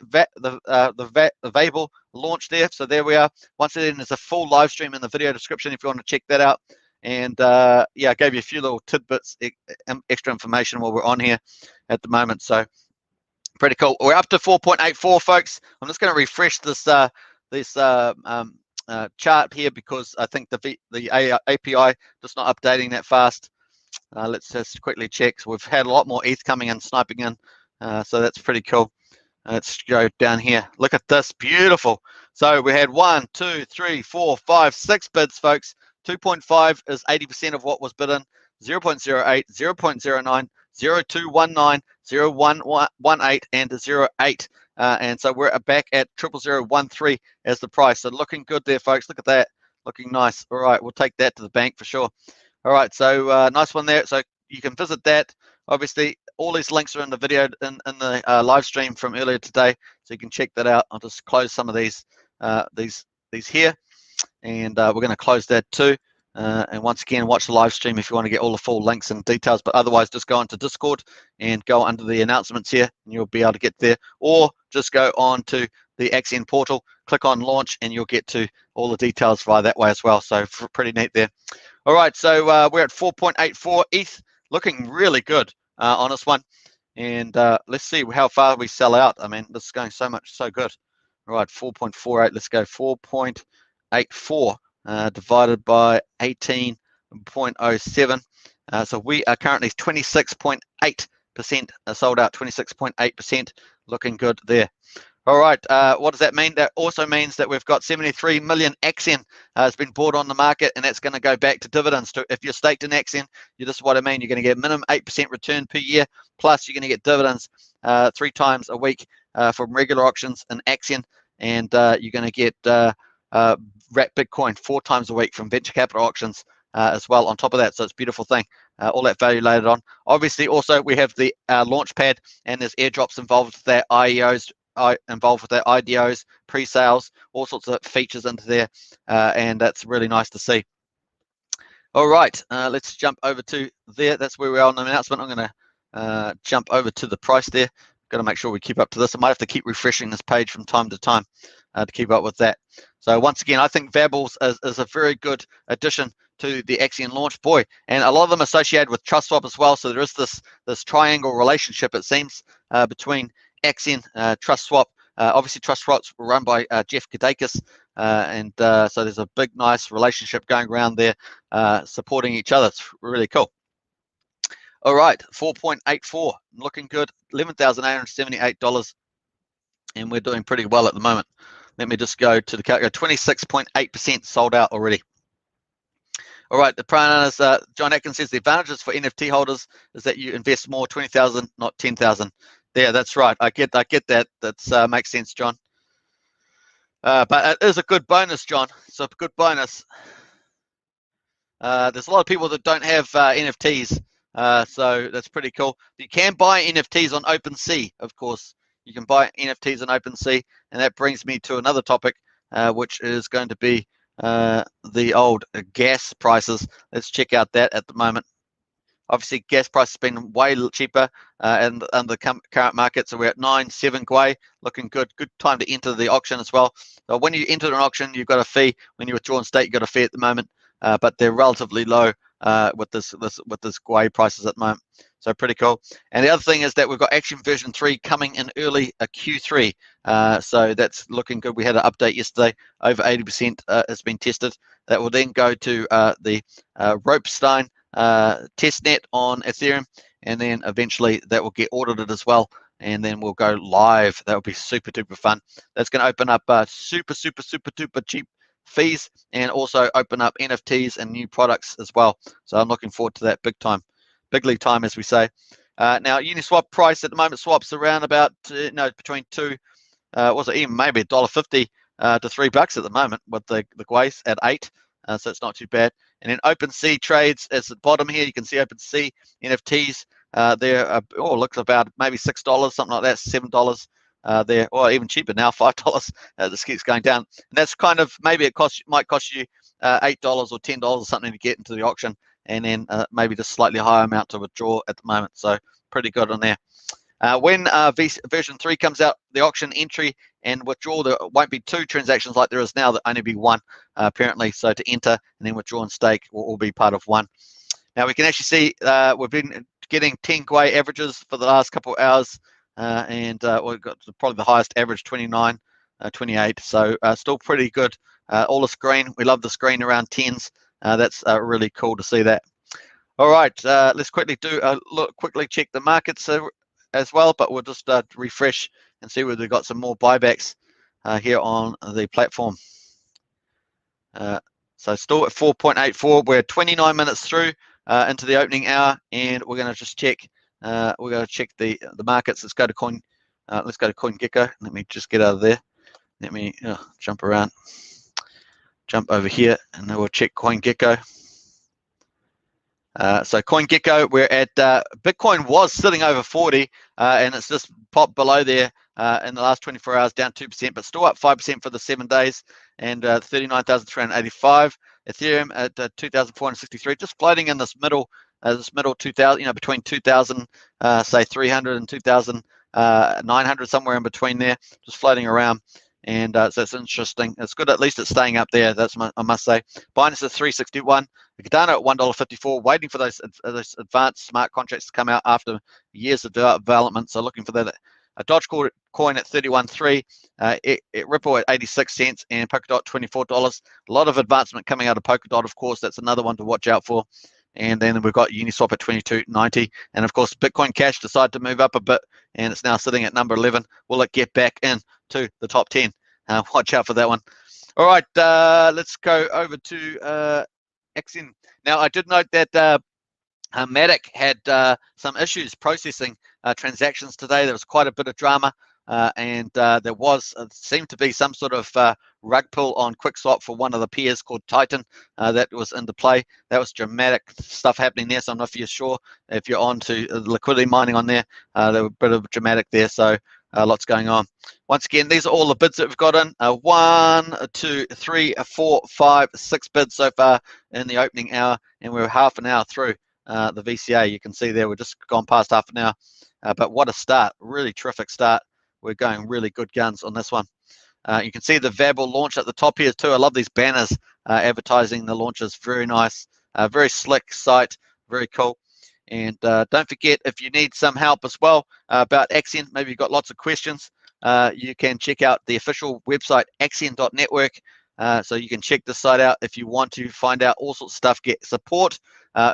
VABBLE launch there. So there we are. Once again, there's a full live stream in the video description if you want to check that out. And yeah, I gave you a few little tidbits, extra information while we're on here at the moment. So pretty cool. We're up to 4.84, folks. I'm just going to refresh this chart here because I think the API just not updating that fast. Let's just quickly check. So we've had a lot more ETH coming in, sniping in, so that's pretty cool. Let's go down here. Look at this, beautiful. So we had 1, 2, 3, 4, 5, 6 bids, folks. 2.5 is 80% of what was bid in. 0.08, 0.09, 0.219, 0.118, and 0.8. And so we're back at 0.0013 as the price. So looking good there, folks. Look at that, looking nice. All right, we'll take that to the bank for sure. All right, so nice one there. So you can visit that. Obviously, all these links are in the video in the live stream from earlier today, so you can check that out. I'll just close some of these here, and we're going to close that too. And once again, watch the live stream if you want to get all the full links and details. But otherwise, just go onto Discord and go under the announcements here, and you'll be able to get there. Or just go on to the Axion portal, click on launch, and you'll get to all the details via that way as well. So pretty neat there. All right, so we're at 4.84 ETH, looking really good on this one. And let's see how far we sell out. I mean, this is going so good. All right, 4.48. Let's go 4.84 divided by 18.07. So we are currently 26.8% sold out. 26.8%, looking good there. All right, what does that mean? That also means that we've got 73 million Axion has been bought on the market, and that's going to go back to dividends. If you're staked in Axion, this is what I mean. You're going to get minimum 8% return per year, plus you're going to get dividends 3 times a week from regular auctions in Axion, and you're going to get wrap Bitcoin 4 times a week from venture capital auctions as well on top of that. So it's a beautiful thing. All that value laid on. Obviously, also we have the launch pad, and there's airdrops involved with that, IEOs involved with that, IDOs, pre-sales, all sorts of features into there, and that's really nice to see. All right, let's jump over to there. That's where we are on the announcement. I'm going to jump over to the price there. Got to make sure we keep up to this. I might have to keep refreshing this page from time to time to keep up with that. So once again, I think VABBLE is a very good addition to the Axion launch, boy, and a lot of them associated with TrustSwap as well. So there is this triangle relationship, it seems, between Axion, TrustSwap. Obviously, TrustSwap's run by Jeff Kadakis, and so there's a big, nice relationship going around there, supporting each other. It's really cool. All right, 4.84, looking good, $11,878, and we're doing pretty well at the moment. Let me just go to the calculator. 26.8% sold out already. All right, the prime John Atkins says the advantages for NFT holders is that you invest more, 20,000, not 10,000. Yeah, that's right. I get that. That makes sense, John. But it is a good bonus, John. It's a good bonus. There's a lot of people that don't have NFTs, so that's pretty cool. You can buy NFTs on OpenSea, of course. You can buy NFTs on OpenSea, and that brings me to another topic, which is going to be the old gas prices. Let's check out that at the moment. Obviously, gas price has been way cheaper in the current market, so we're at 9.7 Gwei, looking good. Good time to enter the auction as well. So when you enter an auction, you've got a fee. When you withdraw in state, you've got a fee at the moment, but they're relatively low with this Gwei prices at the moment. So pretty cool. And the other thing is that we've got Axion version 3 coming in early Q3. So that's looking good. We had an update yesterday. Over 80% has been tested. That will then go to the Ropestein testnet on Ethereum, and then eventually that will get audited as well, and then we'll go live. That will be super duper fun. That's going to open up super duper cheap fees, and also open up NFTs and new products as well. So I'm looking forward to that bigly time, as we say. Now Uniswap price at the moment, swaps around about between was it even maybe $1.50 to $3 at the moment, with the Guace at 8. So it's not too bad. And then OpenSea trades as the bottom here. You can see OpenSea NFTs. There, looks about maybe $6, something like that, $7 there, or even cheaper now, $5. This keeps going down, and that's kind of, maybe it might cost you $8 or $10 or something to get into the auction, and then maybe just slightly higher amount to withdraw at the moment. So pretty good on there. When version 3 comes out, the auction entry and withdrawal, there won't be 2 transactions like there is now. There'll only be 1 apparently. So to enter and then withdraw and stake will all be part of 1. Now we can actually see we've been getting 10 Gwei averages for the last couple of hours, and we've got probably the highest average, 29, 28. So still pretty good. All the screen, we love the screen around 10s. That's really cool to see that. All right, let's quickly do a look. Quickly check the markets as well, but we'll just refresh and see whether we've got some more buybacks here on the platform. So still at 4.84. We're 29 minutes through into the opening hour, and we're going to just check. We're going to check the markets. Let's go to CoinGecko. Let me just get out of there. Let me jump around, jump over here, and then we'll check CoinGecko. So CoinGecko, we're at Bitcoin was sitting over 40, and it's just popped below there in the last 24 hours, down 2%, but still up 5% for the 7 days, and 39,385. Ethereum at 2,463, just floating in this middle 2,000, between 2,000, say 300 and 2,900, somewhere in between there, just floating around. And so it's interesting. It's good, at least it's staying up there. That's I must say. Binance at 361. Cardano at $1.54, waiting for those advanced smart contracts to come out after years of development. So looking for that. Dogecoin at 31.3, Ripple at 86 cents, and Polkadot $24. A lot of advancement coming out of Polkadot, of course. That's another one to watch out for. And then we've got Uniswap at 22.90, and of course Bitcoin Cash decided to move up a bit, and it's now sitting at number 11. Will it get back into the top 10? Watch out for that one. All right, let's go over to Axion. Now I did note that Matic had some issues processing transactions today. There was quite a bit of drama, and there seemed to be some sort of rug pull on QuickSwap for one of the peers called Titan that was into play. That was dramatic stuff happening there. So I'm not sure if you're on to liquidity mining on there. There were a bit of dramatic there. So lots going on. Once again, these are all the bids that we've got in. 1, 2, 3, 4, 5, 6 bids so far in the opening hour, and we're half an hour through the VCA. You can see there, we're just gone past half an hour. But what a start, really terrific start. We're going really good guns on this one. You can see the VABBLE launch at the top here too. I love these banners advertising the launches. Very nice, very slick site, very cool. And don't forget, if you need some help as well about Axion, maybe you've got lots of questions, you can check out the official website, axion.network. So you can check the site out if you want to find out all sorts of stuff, get support.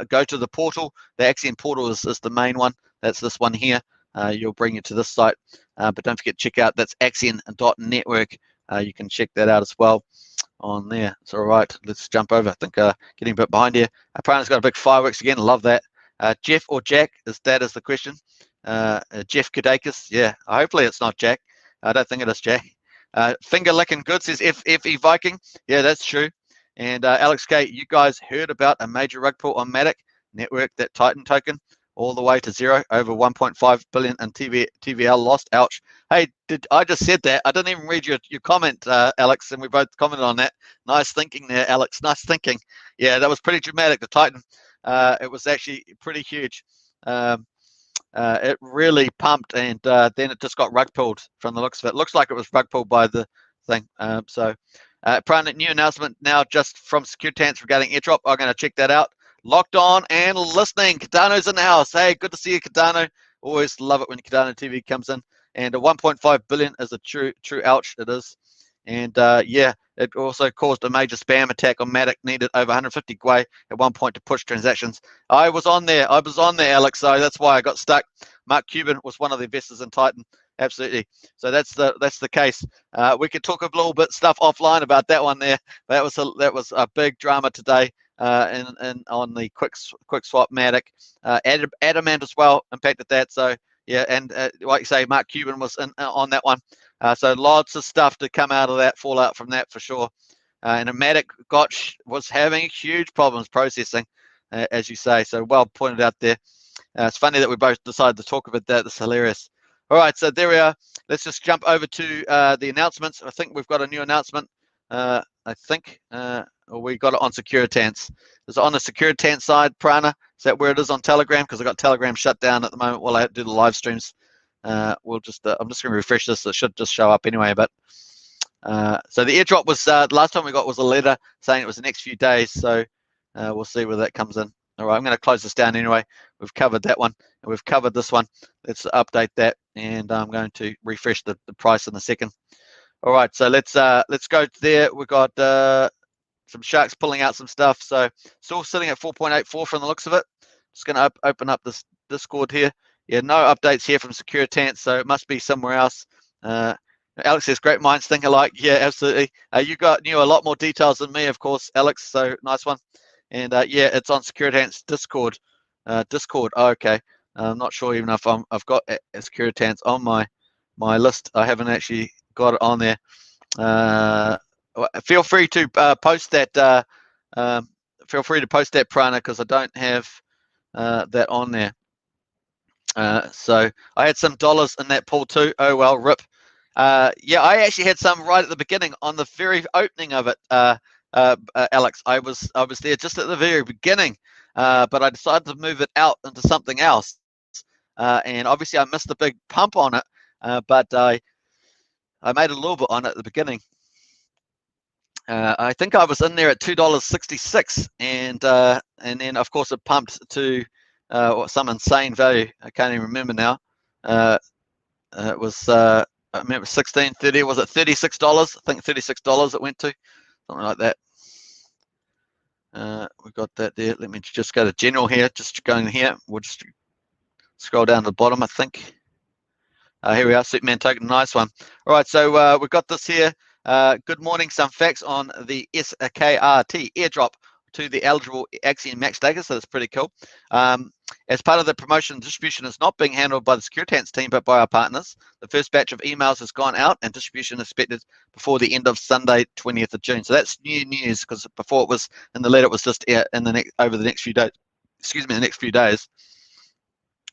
Go to the portal. The Axion portal is the main one. That's this one here. You'll bring you to this site. But don't forget to check out, that's axion.network. You can check that out as well on there. It's all right. Let's jump over. I think getting a bit behind here. Apparently, it's got a big fireworks again. Love that. Jeff or Jack? Is the question? Jeff Kudakis. Yeah. Hopefully it's not Jack. I don't think it is Jack. Finger licking good says FE Viking. Yeah, that's true. And Alex K, you guys heard about a major rug pull on Matic network, that Titan token, all the way to zero, over 1.5 billion in TVL lost. Ouch. Hey, I just said that? I didn't even read your comment, Alex, and we both commented on that. Nice thinking there, Alex. Nice thinking. Yeah, that was pretty dramatic. The Titan, it was actually pretty huge. It really pumped, and then it just got rug pulled from the looks of it. Looks like it was rug pulled by the thing. New announcement now just from Securitas regarding airdrop. I'm going to check that out. locked on and listening. Cardano's in the house. Hey, good to see you, Cardano. Always love it when Cardano TV comes in. And a 1.5 billion is a true ouch. It is. And yeah, it also caused a major spam attack on Matic. Needed over 150 Gwei at one point to push transactions. I was on there, Alex. So that's why I got stuck. Mark Cuban was one of the investors in Titan. Absolutely. So that's the case. We could talk a little bit stuff offline about that one there. That was a big drama today. On the quick swap Matic, Adamant as well impacted that. So yeah, and like you say, Mark Cuban was on that one. So lots of stuff to come out of that, fallout from that for sure. And Matic was having huge problems processing, as you say. So well pointed out there. It's funny that we both decided to talk about that. It's hilarious. All right, so there we are. Let's just jump over to the announcements. I think we've got a new announcement. I think we got it on Securitance. Is it on the Securitance side, Prana? Is that where it is on Telegram? Because I got Telegram shut down at the moment while I do the live streams. I'm just going to refresh this. It should just show up anyway. But so the airdrop was the last time we got was a letter saying it was the next few days. So we'll see where that comes in. All right, I'm going to close this down anyway. We've covered that one, and we've covered this one. Let's update that, and I'm going to refresh the price in a second. All right, so let's go there. We've got some sharks pulling out some stuff. So still sitting at 4.84 from the looks of it. Just going to open up this Discord here. Yeah, no updates here from Securitance, so it must be somewhere else. Alex says, great minds think alike. Yeah, absolutely. You knew a lot more details than me, of course, Alex, so nice one. And yeah, it's on Securitance Discord. Discord. Oh, okay. I'm not sure even if I've got Securitance on my list. I haven't actually got it on there. Feel free to post that. Feel free to post that, Prana, because I don't have that on there. So I had some dollars in that pool too. Oh well, rip. Yeah, I actually had some right at the beginning on the very opening of it. Alex, I was there just at the very beginning, but I decided to move it out into something else, and obviously I missed the big pump on it, but I made a little bit on it at the beginning. I think I was in there at $2.66, and then of course it pumped to some insane value. I can't even remember now. It was I remember 16.30. Was it $36? I think $36 it went to, something like that. We got that there. Let me just go to general here. Just going here. We'll just scroll down to the bottom, I think. Here we are, Superman token, nice one. All right, so we've got this here. Good morning, some facts on the SKRT airdrop to the eligible Axion max takers, so that's pretty cool. As part of the promotion, distribution is not being handled by the Securitance team, but by our partners. The first batch of emails has gone out, and distribution is expected before the end of Sunday, 20th of June. So that's new news, because before it was in the letter, it was just over the next few days. Excuse me, the next few days.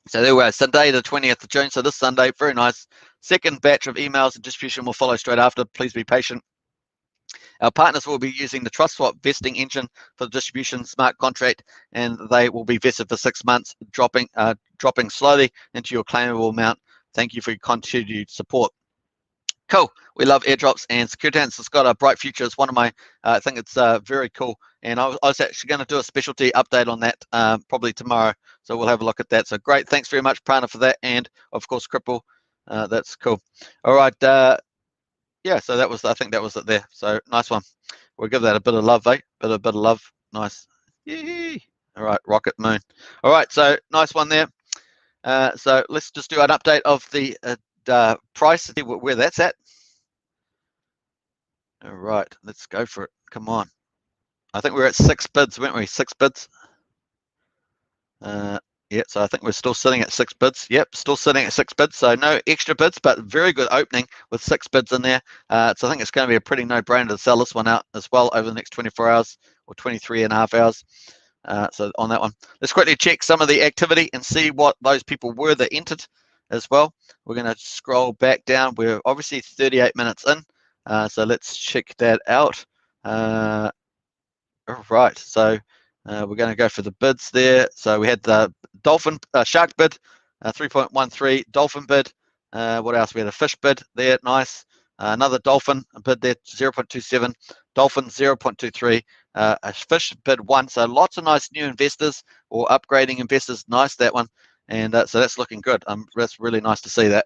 So there we are, Sunday, the 20th of June. So this Sunday, very nice. Second batch of emails and distribution will follow straight after. Please be patient. Our partners will be using the TrustSwap vesting engine for the distribution smart contract, and they will be vested for 6 months, dropping slowly into your claimable amount. Thank you for your continued support. Cool. We love airdrops, and Securitance has got a bright future. It's one of my, I think it's very cool. And I was actually going to do a specialty update on that probably tomorrow. So we'll have a look at that. So great. Thanks very much, Prana, for that. And of course, Cripple. That's cool. All right. Yeah, so that was, I think that was it there. So nice one. We'll give that a bit of love, eh? Bit of love. Nice. Yee. All right, Rocket Moon. All right, so nice one there. So let's just do an update of the price, see where that's at. All right, let's go for it. Come on. I think we're at 6 bids, weren't we? 6 bids. Yeah, so I think we're still sitting at 6 bids. Yep, still sitting at 6 bids. So no extra bids, but very good opening with 6 bids in there. So I think it's going to be a pretty no-brainer to sell this one out as well over the next 24 hours or 23.5 hours. So on that one, let's quickly check some of the activity and see what those people were that entered as well. We're going to scroll back down. We're obviously 38 minutes in. So let's check that out. All right, so we're going to go for the bids there. So we had the dolphin shark bid, 3.13, dolphin bid. What else? We had a fish bid there, nice. Another dolphin bid there, 0.27. Dolphin 0.23. A fish bid 1. So lots of nice new investors or upgrading investors. Nice, that one. And so that's looking good. That's really nice to see that.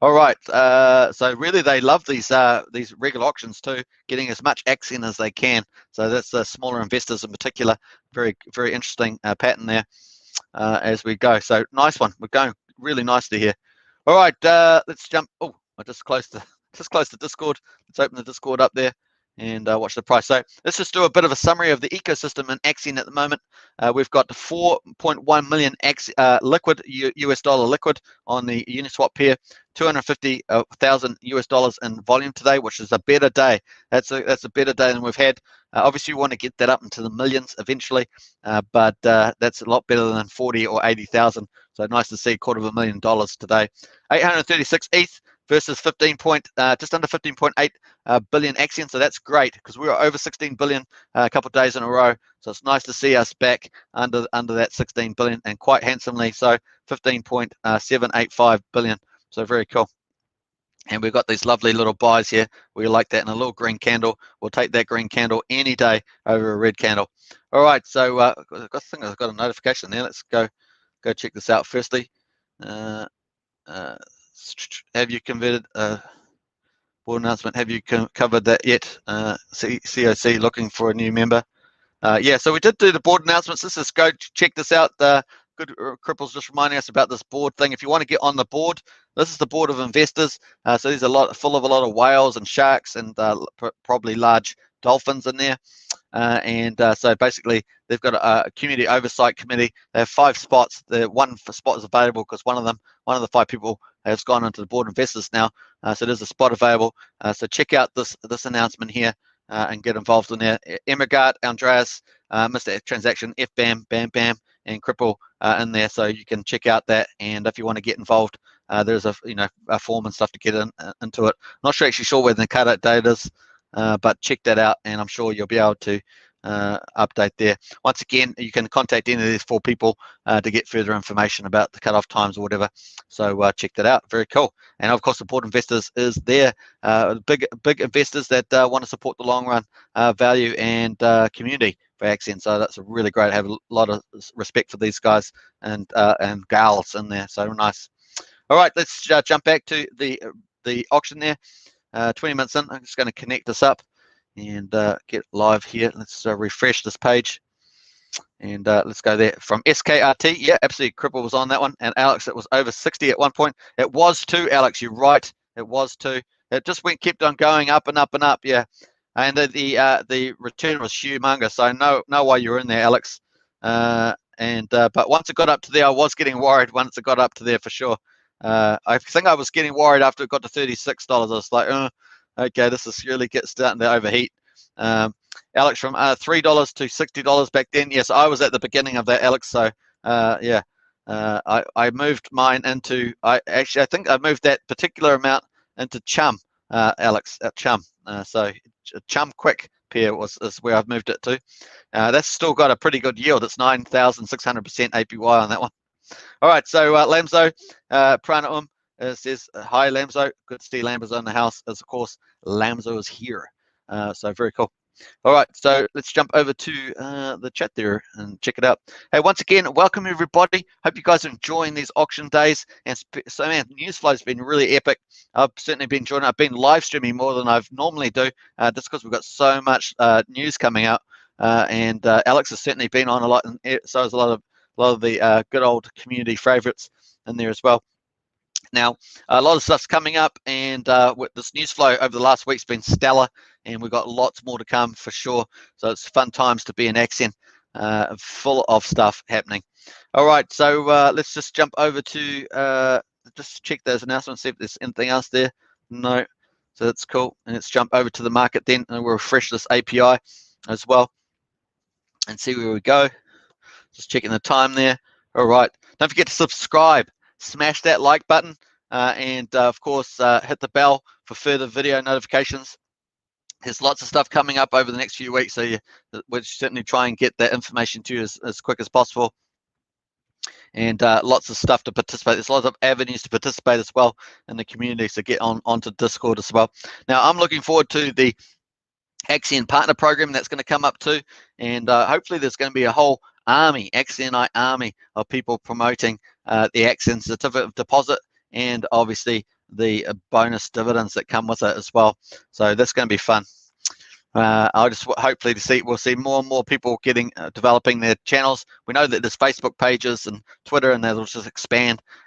All right. So really, they love these regular auctions too, getting as much Axion as they can. So that's the smaller investors in particular. Very, very interesting pattern there as we go. So nice one. We're going really nicely here. All right. Let's jump. Oh, I just closed the Discord. Let's open the Discord up there and watch the price. So let's just do a bit of a summary of the ecosystem in Axion at the moment. We've got 4.1 million liquid US dollar liquid on the Uniswap pair, 250,000 US dollars in volume today, which is a better day. That's a better day than we've had. Obviously, we want to get that up into the millions eventually, but that's a lot better than 40 or 80,000. So nice to see $250,000 today. 836 ETH versus just under 15.8 billion Axion. So that's great because we were over 16 billion a couple of days in a row. So it's nice to see us back under that 16 billion and quite handsomely. So 15.785 billion. So very cool. And we've got these lovely little buys here. We like that in a little green candle. We'll take that green candle any day over a red candle. All right, so I think I've got a notification there. Let's go check this out. Firstly, have you converted board announcement? Have you covered that yet? COC looking for a new member. Yeah, so we did do the board announcements. Let's just go check this out. Good Cripple's just reminding us about this board thing. If you want to get on the board, this is the board of investors. So there's full of a lot of whales and sharks and probably large dolphins in there. So basically, they've got a community oversight committee. They have 5 spots. The one spot is available because one of the 5 people has gone into the board of investors now. So there's a spot available. So check out this announcement here and get involved in there. Emigart, Andreas, Mr. Transaction, FBAM, Bam Bam, and Cripple in there. So you can check out that. And if you want to get involved, there's a form and stuff to get into it. Not actually sure where the cutout date is. But check that out, and I'm sure you'll be able to update there. Once again, you can contact any of these 4 people to get further information about the cutoff times or whatever. So check that out. Very cool. And of course, the board investors is there. Big investors that want to support the long run value and community for Axion. So that's really great. I have a lot of respect for these guys and gals in there. So nice. All right, let's jump back to the auction there. 20 minutes in, I'm just going to connect this up and get live here. Let's refresh this page and let's go there from SKRT. Yeah, absolutely. Cripple was on that one. And Alex, it was over 60 at one point. It was too, Alex. You're right. It was too. It just kept on going up and up and up. Yeah. And the return was humongous. So no way you're in there, Alex. But once it got up to there, I was getting worried once it got up to there for sure. I think I was getting worried after it got to $36. I was like, okay, this is really starting to overheat. Alex, from $3 to $60 back then. Yes, I was at the beginning of that, Alex. So yeah, I moved mine into. I think I moved that particular amount into Chum, Alex, at Chum. So Chum Quick pair is where I've moved it to. That's still got a pretty good yield. It's 9,600% APY on that one. All right, so Lamzo, Prana says, hi, Lamzo. Good to see Lamzo in the house, as of course, Lamzo is here. So very cool. All right, so let's jump over to the chat there and check it out. Hey, once again, welcome everybody. Hope you guys are enjoying these auction days. And so, man, news flow has been really epic. I've certainly been enjoying it. I've been live streaming more than I've normally do, just because we've got so much news coming out. And Alex has certainly been on a lot, and so has a lot of the good old community favorites in there as well. Now, a lot of stuff's coming up, and with this news flow over the last week's been stellar, and we've got lots more to come for sure. So it's fun times to be in Axion, full of stuff happening. All right, so let's just jump over to just check those announcements, see if there's anything else there. No, so that's cool. And let's jump over to the market then, and we'll refresh this API as well and see where we go. Just checking the time there. All right, don't forget to subscribe. Smash that like button and of course hit the bell for further video notifications. There's lots of stuff coming up over the next few weeks, so we'll certainly try and get that information to you as quick as possible. and lots of stuff to participate. There's lots of avenues to participate as well in the community, so get onto Discord as well. Now, I'm looking forward to the Axion partner program that's going to come up too, and hopefully there's going to be a whole army, Axionite army of people promoting the Axion certificate of deposit, and obviously the bonus dividends that come with it as well. So that's going to be fun. I'll just hopefully we'll see more and more people getting developing their channels. We know that there's Facebook pages and Twitter, and they'll just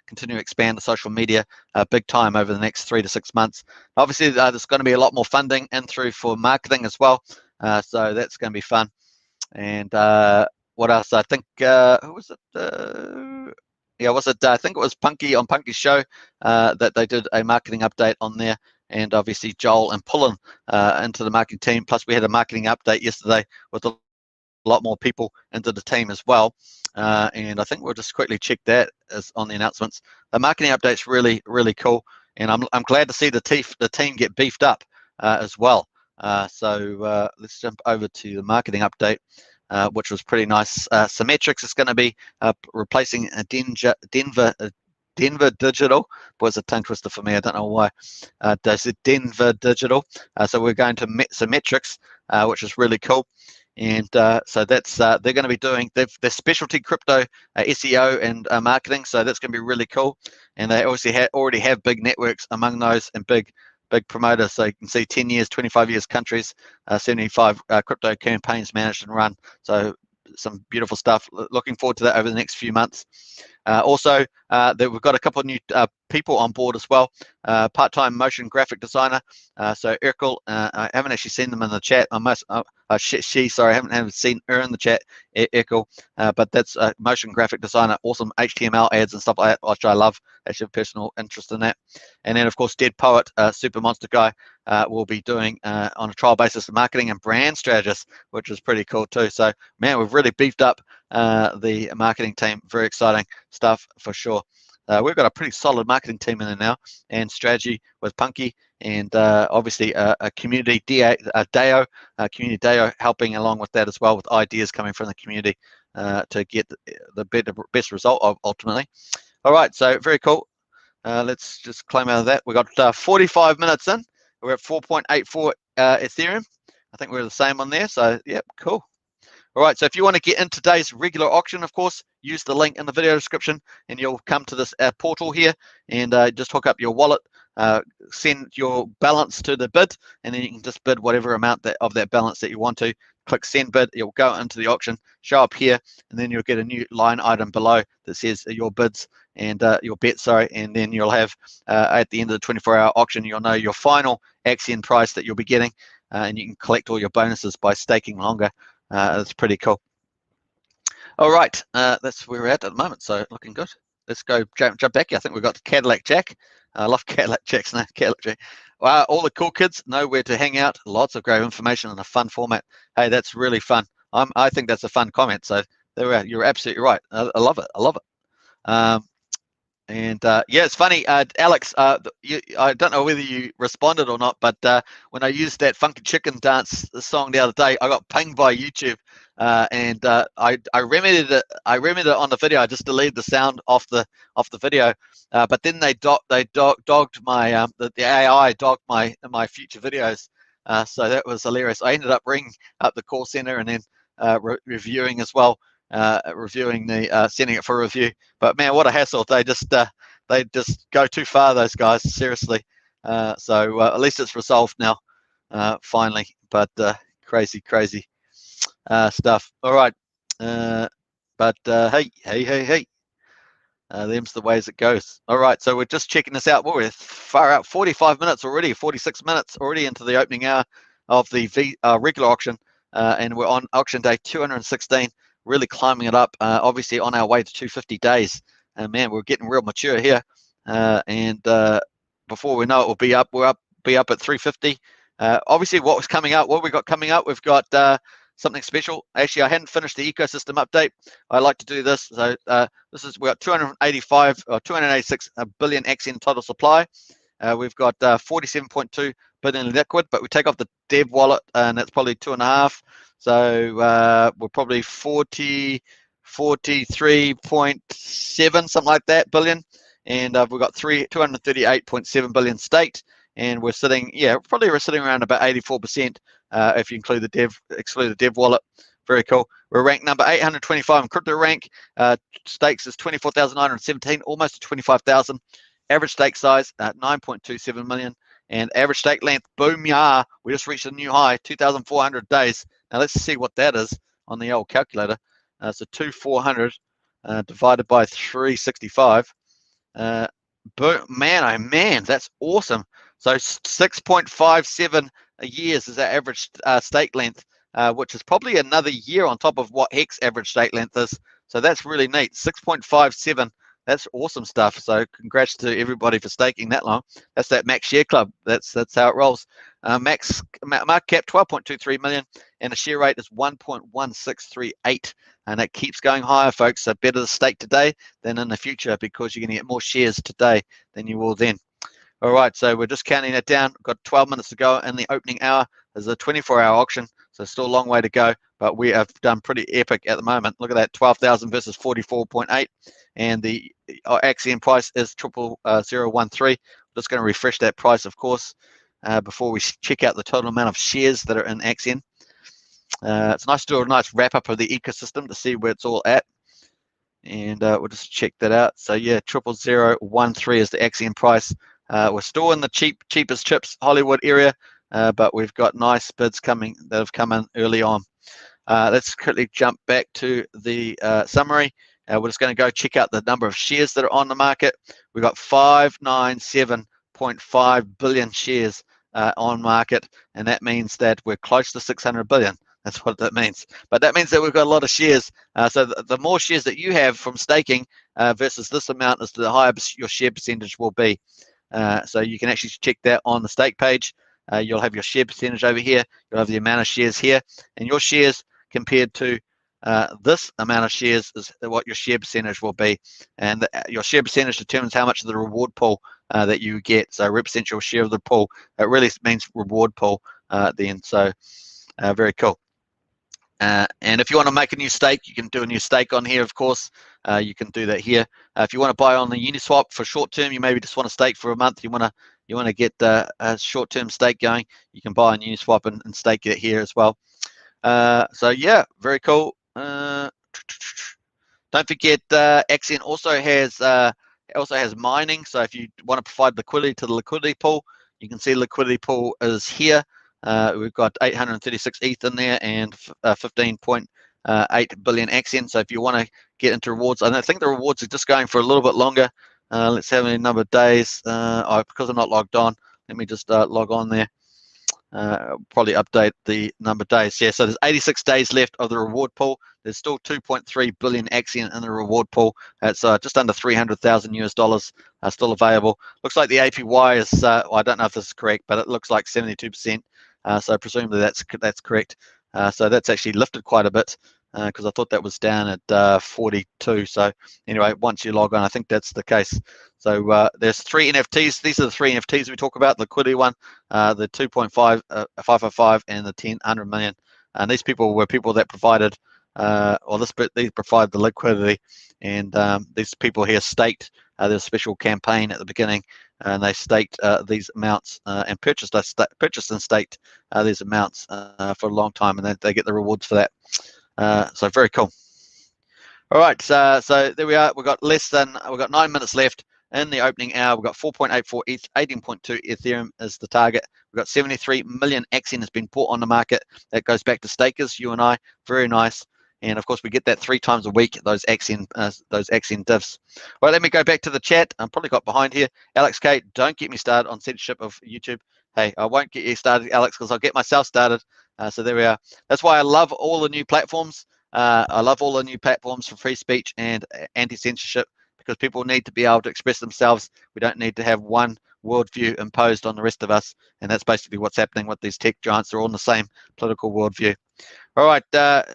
continue to expand the social media big time over the next 3 to 6 months. Obviously, there's going to be a lot more funding in through for marketing as well, so that's going to be fun. And what else? I think who was it? Yeah, was it? I think it was Punky on Punky's show that they did a marketing update on there. And obviously Joel and pulling into the marketing team. Plus we had a marketing update yesterday with a lot more people into the team as well. And I think we'll just quickly check that as on the announcements. The marketing update's really, really cool. And I'm glad to see the team get beefed up as well. So let's jump over to the marketing update, which was pretty nice. Symmetrics is going to be replacing Denver Digital. Was a tongue twister for me. I don't know why. Does it Denver Digital? So we're going to Symmetrics, which is really cool. And so that's they're going to be doing their specialty crypto SEO and marketing. So that's going to be really cool. And they obviously already have big networks among those and big promoters. So you can see 10 years, 25 years countries, 75 crypto campaigns managed and run. So some beautiful stuff. Looking forward to that over the next few months. Also, we've got a couple of new people on board as well. Part-time motion graphic designer. So Urkel, I haven't actually seen them in the chat. Sorry, I haven't seen her in the chat, Urkel. But that's a motion graphic designer. Awesome HTML ads and stuff like that, which I love. Actually, a personal interest in that. And then, of course, Dead Poet, Super Monster Guy, will be doing on a trial basis marketing and brand strategist, which is pretty cool too. So, man, we've really beefed up the marketing team. Very exciting stuff for sure. We've got a pretty solid marketing team in there now, and strategy with Punky, and obviously a community DAO, community DAO helping along with that as well, with ideas coming from the community to get the best result ultimately. All right, so very cool. Let's just climb out of that. We got 45 minutes in. We're at 4.84 Ethereum. I think we're the same on there. So yeah, cool. All right, so if you want to get in today's regular auction, of course, use the link in the video description, and you'll come to this portal here, and just hook up your wallet, send your balance to the bid, and then you can just bid whatever amount of that balance that you want to. Click send bid, it'll go into the auction, show up here, and then you'll get a new line item below that says your bids and your bet, sorry, and then you'll have at the end of the 24-hour auction, you'll know your final Axion price that you'll be getting, and you can collect all your bonuses by staking longer. That's pretty cool. All right, that's where we're at the moment, so looking good. Let's go jump back here. I think we've got Cadillac Jack. I love Cadillac Jack's name, Cadillac Jack. Wow, all the cool kids know where to hang out. Lots of great information in a fun format. Hey, that's really fun. I think that's a fun comment. So there we are. You're absolutely right. I love it. I love it. And yeah, it's funny, Alex. I don't know whether you responded or not, but when I used that Funky Chicken Dance song the other day, I got pinged by YouTube, and I remedied it. I remedied it on the video. I just deleted the sound off the video, but then they dogged my the AI dogged my future videos. So that was hilarious. I ended up ringing up the call center and then reviewing as well. Reviewing the sending it for review, but man, what a hassle. They just go too far, those guys, seriously. So at least it's resolved now, finally, but crazy stuff. All right, but hey, them's the ways it goes. All right, so we're just checking this out. We're far out, 45 minutes already, 46 minutes already into the opening hour of the regular auction, and we're on auction day 216. Really climbing it up, obviously on our way to 250 days. And man, we're getting real mature here. And before we know it, we'll be up at 350. Obviously, what was coming up, what we got coming up, we've got something special. Actually, I hadn't finished the ecosystem update. I like to do this. So we got 286 billion Axion total supply. We've got 47.2 billion liquid, but we take off the dev wallet, and that's probably 2.5. So we're probably 45 43.7, something like that, billion. And we've got 238.7 billion staked. And we're sitting, yeah, probably we're sitting around about 84% if you exclude the dev wallet. Very cool. We're ranked number 825 in crypto rank. Stakes is 24,917, almost 25,000. Average stake size 9.27 million. And average stake length, boom, yeah, we just reached a new high, 2,400 days. Now let's see what that is on the old calculator. So 2,400 divided by 365. Boom, man, oh man, that's awesome. So 6.57 years is our average stake length, which is probably another year on top of what Hex average stake length is. So that's really neat. 6.57. That's awesome stuff. So congrats to everybody for staking that long. That's that max share club. That's how it rolls. Max market cap 12.23 million, and the share rate is 1.1638, and it keeps going higher, folks. So better to stake today than in the future, because you're going to get more shares today than you will then. All right, so we're just counting it down. We've got 12 minutes to go in the opening hour. There's a 24-hour auction, so still a long way to go, but we have done pretty epic at the moment. Look at that, 12,000 versus 44.8, and the Axion price is 00013. Just going to refresh that price, of course, before we check out the total amount of shares that are in Axion. It's nice to do a nice wrap-up of the ecosystem to see where it's all at. And we'll just check that out. So yeah, 00013 is the Axion price. We're still in the cheapest chips Hollywood area, but we've got nice bids coming that have come in early on. Let's quickly jump back to the summary. We're just going to go check out the number of shares that are on the market. We've got 597.5 billion shares on market, and that means that we're close to 600 billion. That's what that means. But that means that we've got a lot of shares. So the more shares that you have from staking versus this amount, is the higher your share percentage will be. So you can actually check that on the stake page. You'll have your share percentage over here. You'll have the amount of shares here, and your shares compared to this amount of shares is what your share percentage will be. And your share percentage determines how much of the reward pool that you get. So represent your share of the pool. It really means reward pool then. So very cool. And if you want to make a new stake, you can do a new stake on here, of course. You can do that here. If you want to buy on the Uniswap for short term, you maybe just want to stake for a month. You want to get a short-term stake going. You can buy on Uniswap and stake it here as well. So yeah, very cool. Don't forget, Axion also has mining. So if you want to provide liquidity to the liquidity pool, you can see the liquidity pool is here. We've got 836 ETH in there and 15.8 billion Axion. So if you want to get into rewards, I think the rewards are just going for a little bit longer. Let's have a number of days. Because I'm not logged on, let me just log on there. Probably update the number of days. Yeah, so there's 86 days left of the reward pool. There's still 2.3 billion Axion in the reward pool. It's just under 300,000 US dollars still available. Looks like the APY is, well, I don't know if this is correct, but it looks like 72%. So presumably that's correct. So that's actually lifted quite a bit, because I thought that was down at 42. So anyway, once you log on, I think that's the case. So there's 3 NFTs. These are the 3 NFTs we talk about: the liquidity one, the 2.5, 505, and the 100 million. And these people were people that provided, these provide the liquidity, and these people here staked. There's a special campaign at the beginning, and they staked these amounts and purchased and staked these amounts for a long time, and then they get the rewards for that. So very cool. All right, so there we are. We've got 9 minutes left in the opening hour. We've got 4.84 ETH, 18.2 Ethereum is the target. We've got 73 million Axion has been bought on the market. That goes back to stakers, you and I. Very nice. And of course, we get that 3 times a week, those Axion divs. All right, let me go back to the chat. I'm probably got behind here. Alex K, don't get me started on censorship of YouTube. Hey, I won't get you started, Alex, because I'll get myself started. So there we are. That's why I love all the new platforms. I love all the new platforms for free speech and anti-censorship, because people need to be able to express themselves. We don't need to have one worldview imposed on the rest of us. And that's basically what's happening with these tech giants. They're all in the same political worldview. All right,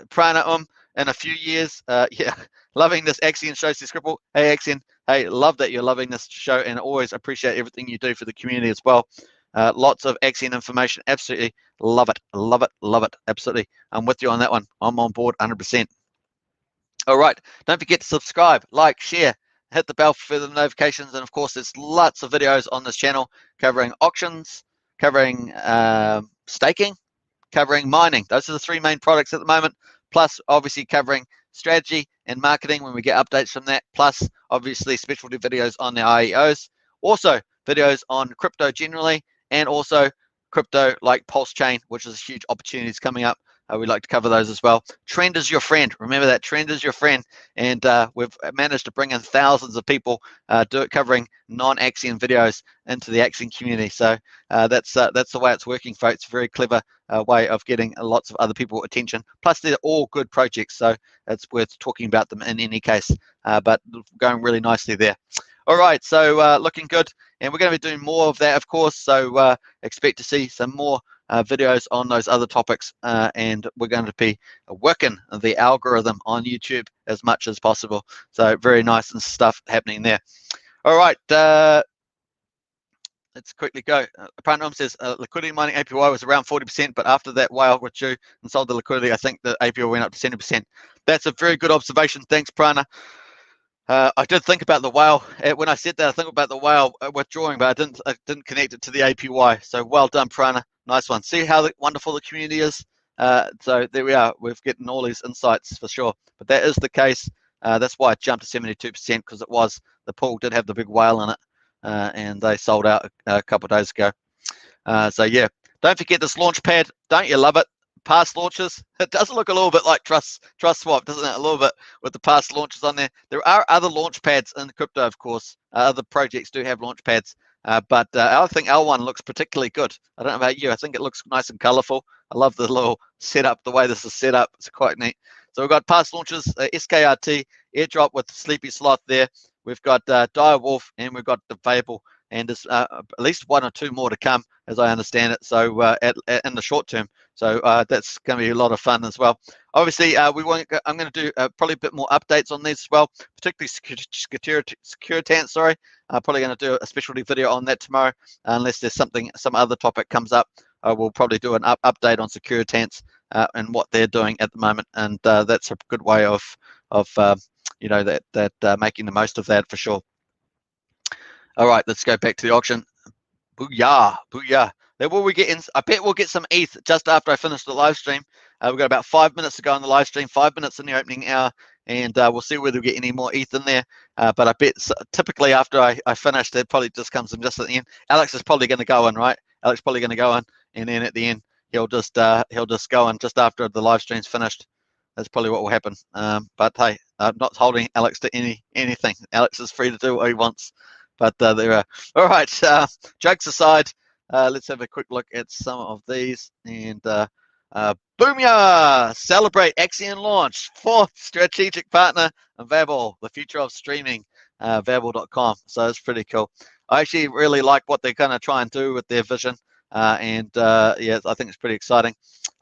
Prana in a few years. Yeah, loving this Axion show, says Cripple. Hey, Axion. Hey, love that you're loving this show, and always appreciate everything you do for the community as well. Lots of Axion information. Absolutely love it. Love it. Love it. Absolutely. I'm with you on that one. I'm on board 100%. All right, don't forget to subscribe, like, share, hit the bell for further notifications, and of course there's lots of videos on this channel covering auctions, covering staking, covering mining. Those are the three main products at the moment, plus obviously covering strategy and marketing when we get updates from that, plus obviously specialty videos on the IEOs, also videos on crypto generally, and also crypto like Pulsechain, which is huge opportunities coming up. We'd like to cover those as well. Trend is your friend. Remember that, trend is your friend. And we've managed to bring in thousands of people covering non-Axion videos into the Axion community. So that's the way it's working, folks. Very clever way of getting lots of other people attention. Plus, they're all good projects, so it's worth talking about them in any case. But going really nicely there. All right, so looking good, and we're going to be doing more of that, of course. So expect to see some more videos on those other topics, and we're going to be working the algorithm on YouTube as much as possible. So very nice and stuff happening there. All right, let's quickly go. Pranam says liquidity mining APY was around 40%, but after that whale withdrew and sold the liquidity, I think the APY went up to 70%. That's a very good observation. Thanks, Prana. I did think about the whale when I said that. I think about the whale withdrawing, but I didn't connect it to the APY. So well done, Prana. Nice one. See how wonderful the community is. So there we are. We've getting all these insights for sure. But that is the case. That's why it jumped to 72%, because it was, the pool did have the big whale in it, and they sold out a couple of days ago. So yeah, don't forget this launch pad. Don't you love it? Past launches, it does look a little bit like Trust Swap, doesn't it? A little bit with the past launches on there. There are other launch pads in crypto, of course. Other projects do have launch pads, but I think L1 looks particularly good. I don't know about you. I think it looks nice and colorful. I love the little setup, the way this is set up. It's quite neat. So we've got past launches, SKRT, Airdrop with Sleepy Sloth there. We've got Dire Wolf, and we've got the VABBLE, and there's at least one or two more to come, as I understand it. So in the short term. So that's going to be a lot of fun as well. Obviously, I'm going to do probably a bit more updates on these as well, particularly Securitance. Sorry, I'm probably going to do a specialty video on that tomorrow, unless there's some other topic comes up. I will probably do an update on Securitance and what they're doing at the moment, and that's a good way of making the most of that for sure. All right, let's go back to the auction. Booyah, booyah. Then will we get in? I bet we'll get some ETH just after I finish the live stream. We've got about 5 minutes to go on the live stream, 5 minutes in the opening hour, and we'll see whether we get any more ETH in there. But I bet typically after I finish, that probably just comes in just at the end. Alex is probably going to go in, right? Alex probably going to go in, and then at the end he'll just go in just after the live stream's finished. That's probably what will happen. But hey, I'm not holding Alex to anything. Alex is free to do what he wants. But there we are. All right, jokes aside, let's have a quick look at some of these. And Boomya! Celebrate Axion launch. 4th strategic partner, VABBLE, the future of streaming, VABBLE.com. So it's pretty cool. I actually really like what they're going to try and do with their vision. Yeah, I think it's pretty exciting.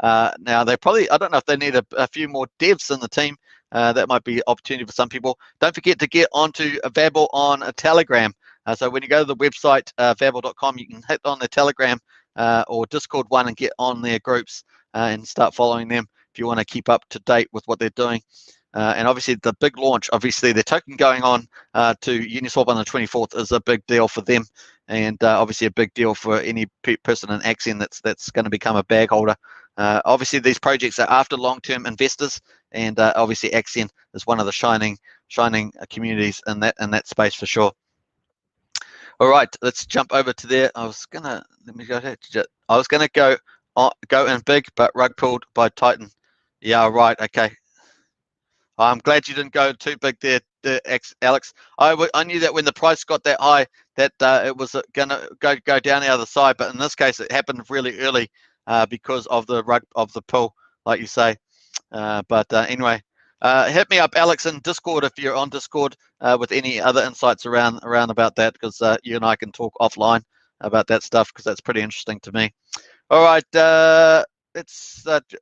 Now, they probably, I don't know if they need a few more devs in the team. That might be an opportunity for some people. Don't forget to get onto VABBLE on a Telegram. So when you go to the website, VABBLE.com, you can hit on the Telegram or Discord one and get on their groups and start following them if you want to keep up to date with what they're doing. And obviously the big launch, obviously the token going on to Uniswap on the 24th is a big deal for them, and obviously a big deal for any person in Axion that's going to become a bag holder. Obviously these projects are after long-term investors, and obviously Axion is one of the shining communities in that space for sure. All right, let's jump over to there. I was gonna go in big, but rug pulled by Titan. Yeah, right. Okay. I'm glad you didn't go too big there, Alex. I knew that when the price got that high, that it was gonna go down the other side, but in this case, it happened really early because of the rug of the pull, like you say. But anyway, hit me up, Alex, in Discord if you're on Discord with any other insights around about that, because you and I can talk offline about that stuff, because that's pretty interesting to me. All right,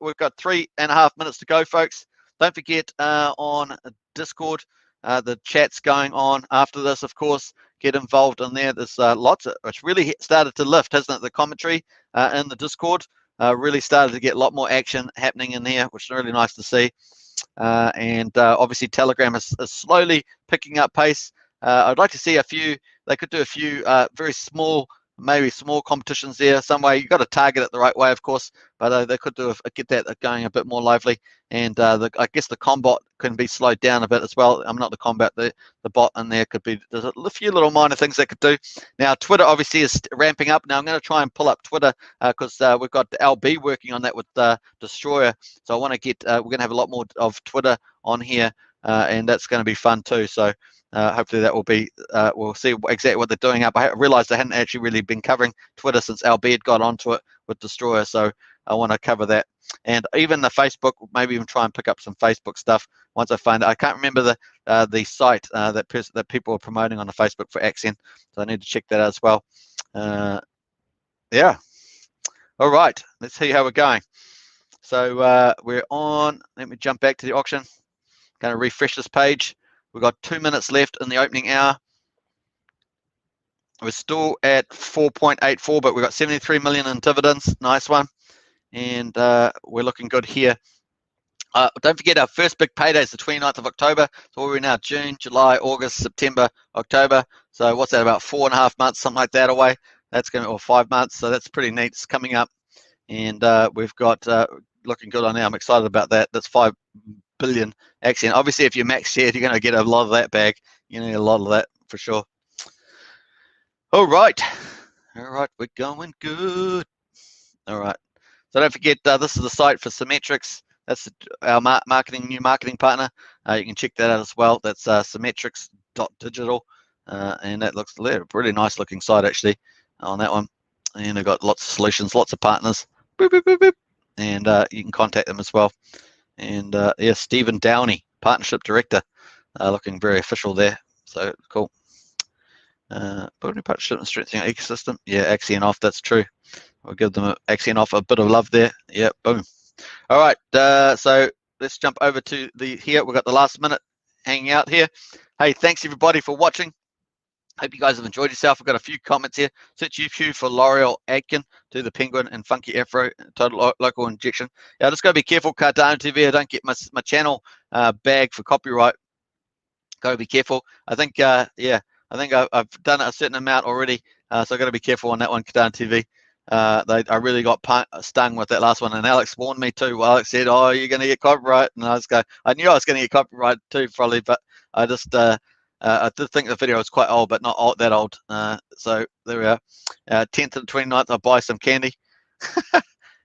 we've got 3.5 minutes to go, folks. Don't forget on Discord, the chat's going on after this, of course. Get involved in there. There's lots of, it's really started to lift, hasn't it? The commentary in the Discord really started to get a lot more action happening in there, which is really nice to see. and obviously Telegram is slowly picking up pace. I'd like to see a few. They could do a few very small, maybe small competitions there. Some way you've got to target it the right way, of course, but they could do get that going a bit more lively. And I guess the combat can be slowed down a bit as well. I'm not the combat, the bot in there could be. There's a few little minor things they could do. Now Twitter obviously is ramping up. Now I'm going to try and pull up Twitter because we've got LB working on that with Destroyer. So I want to get. We're going to have a lot more of Twitter on here, and that's going to be fun too. So. Hopefully that will be, we'll see exactly what they're doing up. I realized I hadn't actually really been covering Twitter since LB had got onto it with Destroyer, so I want to cover that. And even the Facebook, maybe even try and pick up some Facebook stuff once I find it. I can't remember the site that people are promoting on the Facebook for Axion, so I need to check that out as well. Yeah. All right, let's see how we're going. So we're on, let me jump back to the auction. Going to refresh this page. We've got 2 minutes left in the opening hour. We're still at 4.84, but we've got 73 million in dividends. Nice one. And we're looking good here. Don't forget our first big payday is the 29th of October. So we're now June, July, August, September, October. So what's that, about 4.5 months, something like that away. That's going to, or 5 months. So that's pretty neat. It's coming up. And we've got looking good on there. I'm excited about that. That's 5 billion Axion. Obviously, if you're max shared, you're going to get a lot of that back. You need a lot of that for sure. All right, we're going good. All right, so don't forget this is the site for Symmetrics. That's our new marketing partner. You can check that out as well. That's symmetrics.digital, and that looks a really nice looking site actually on that one. And they've got lots of solutions, lots of partners. Boop, boop, boop, boop. And you can contact them as well. And yeah, Stephen Downey, Partnership Director, looking very official there. So cool. Building partnership and strengthening our ecosystem. Yeah, Axion off, that's true. We'll give them Axion off a bit of love there. Yeah, boom. All right, so let's jump over to here. We've got the last minute hanging out here. Hey, thanks everybody for watching. Hope you guys have enjoyed yourself. I've got a few comments here. Search YouTube for L'Oreal Adkin, do the penguin and funky afro, total local injection. Yeah, I just got to be careful, Cardano TV. I don't get my channel bagged for copyright. Got to be careful. I think, yeah, I think I've done a certain amount already, so I've got to be careful on that one, Cardano TV. I really got stung with that last one, and Alex warned me too. Well, Alex said, "Oh, you're going to get copyright," and I knew I was going to get copyright too, probably, but I just. I did think the video was quite old, but not that old. So there we are. 10th to the 29th, I'll buy some candy.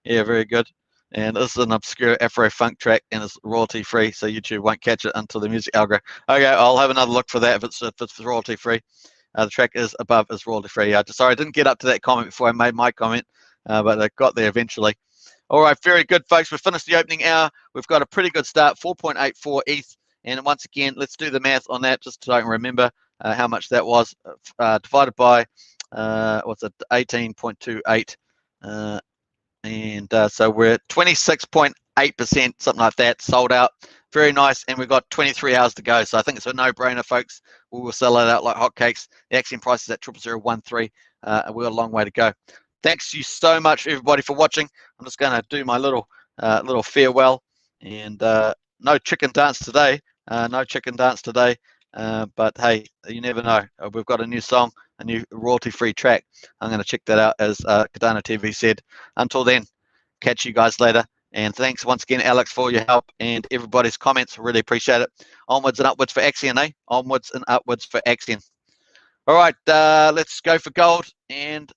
Yeah, very good. And this is an obscure Afro funk track, and it's royalty free, so YouTube won't catch it until the music algorithm. Okay, I'll have another look for that if it's royalty free. The track is above is royalty free. Sorry, I didn't get up to that comment before I made my comment, but I got there eventually. All right, very good, folks. We've finished the opening hour. We've got a pretty good start, 4.84 ETH. And once again, let's do the math on that, just so I can remember how much that was, divided by, what's it, 18.28. So we're at 26.8%, something like that, sold out. Very nice, and we've got 23 hours to go. So I think it's a no-brainer, folks. We will sell it out like hotcakes. The Axion price is at 00013, and we've got a long way to go. Thanks you so much, everybody, for watching. I'm just going to do my little farewell, and no chicken dance today. No chicken dance today, but hey, you never know. We've got a new song, a new royalty-free track. I'm going to check that out, as Cardano TV said. Until then, catch you guys later. And thanks once again, Alex, for your help and everybody's comments. Really appreciate it. Onwards and upwards for Axion, eh? Onwards and upwards for Axion. All right, let's go for gold and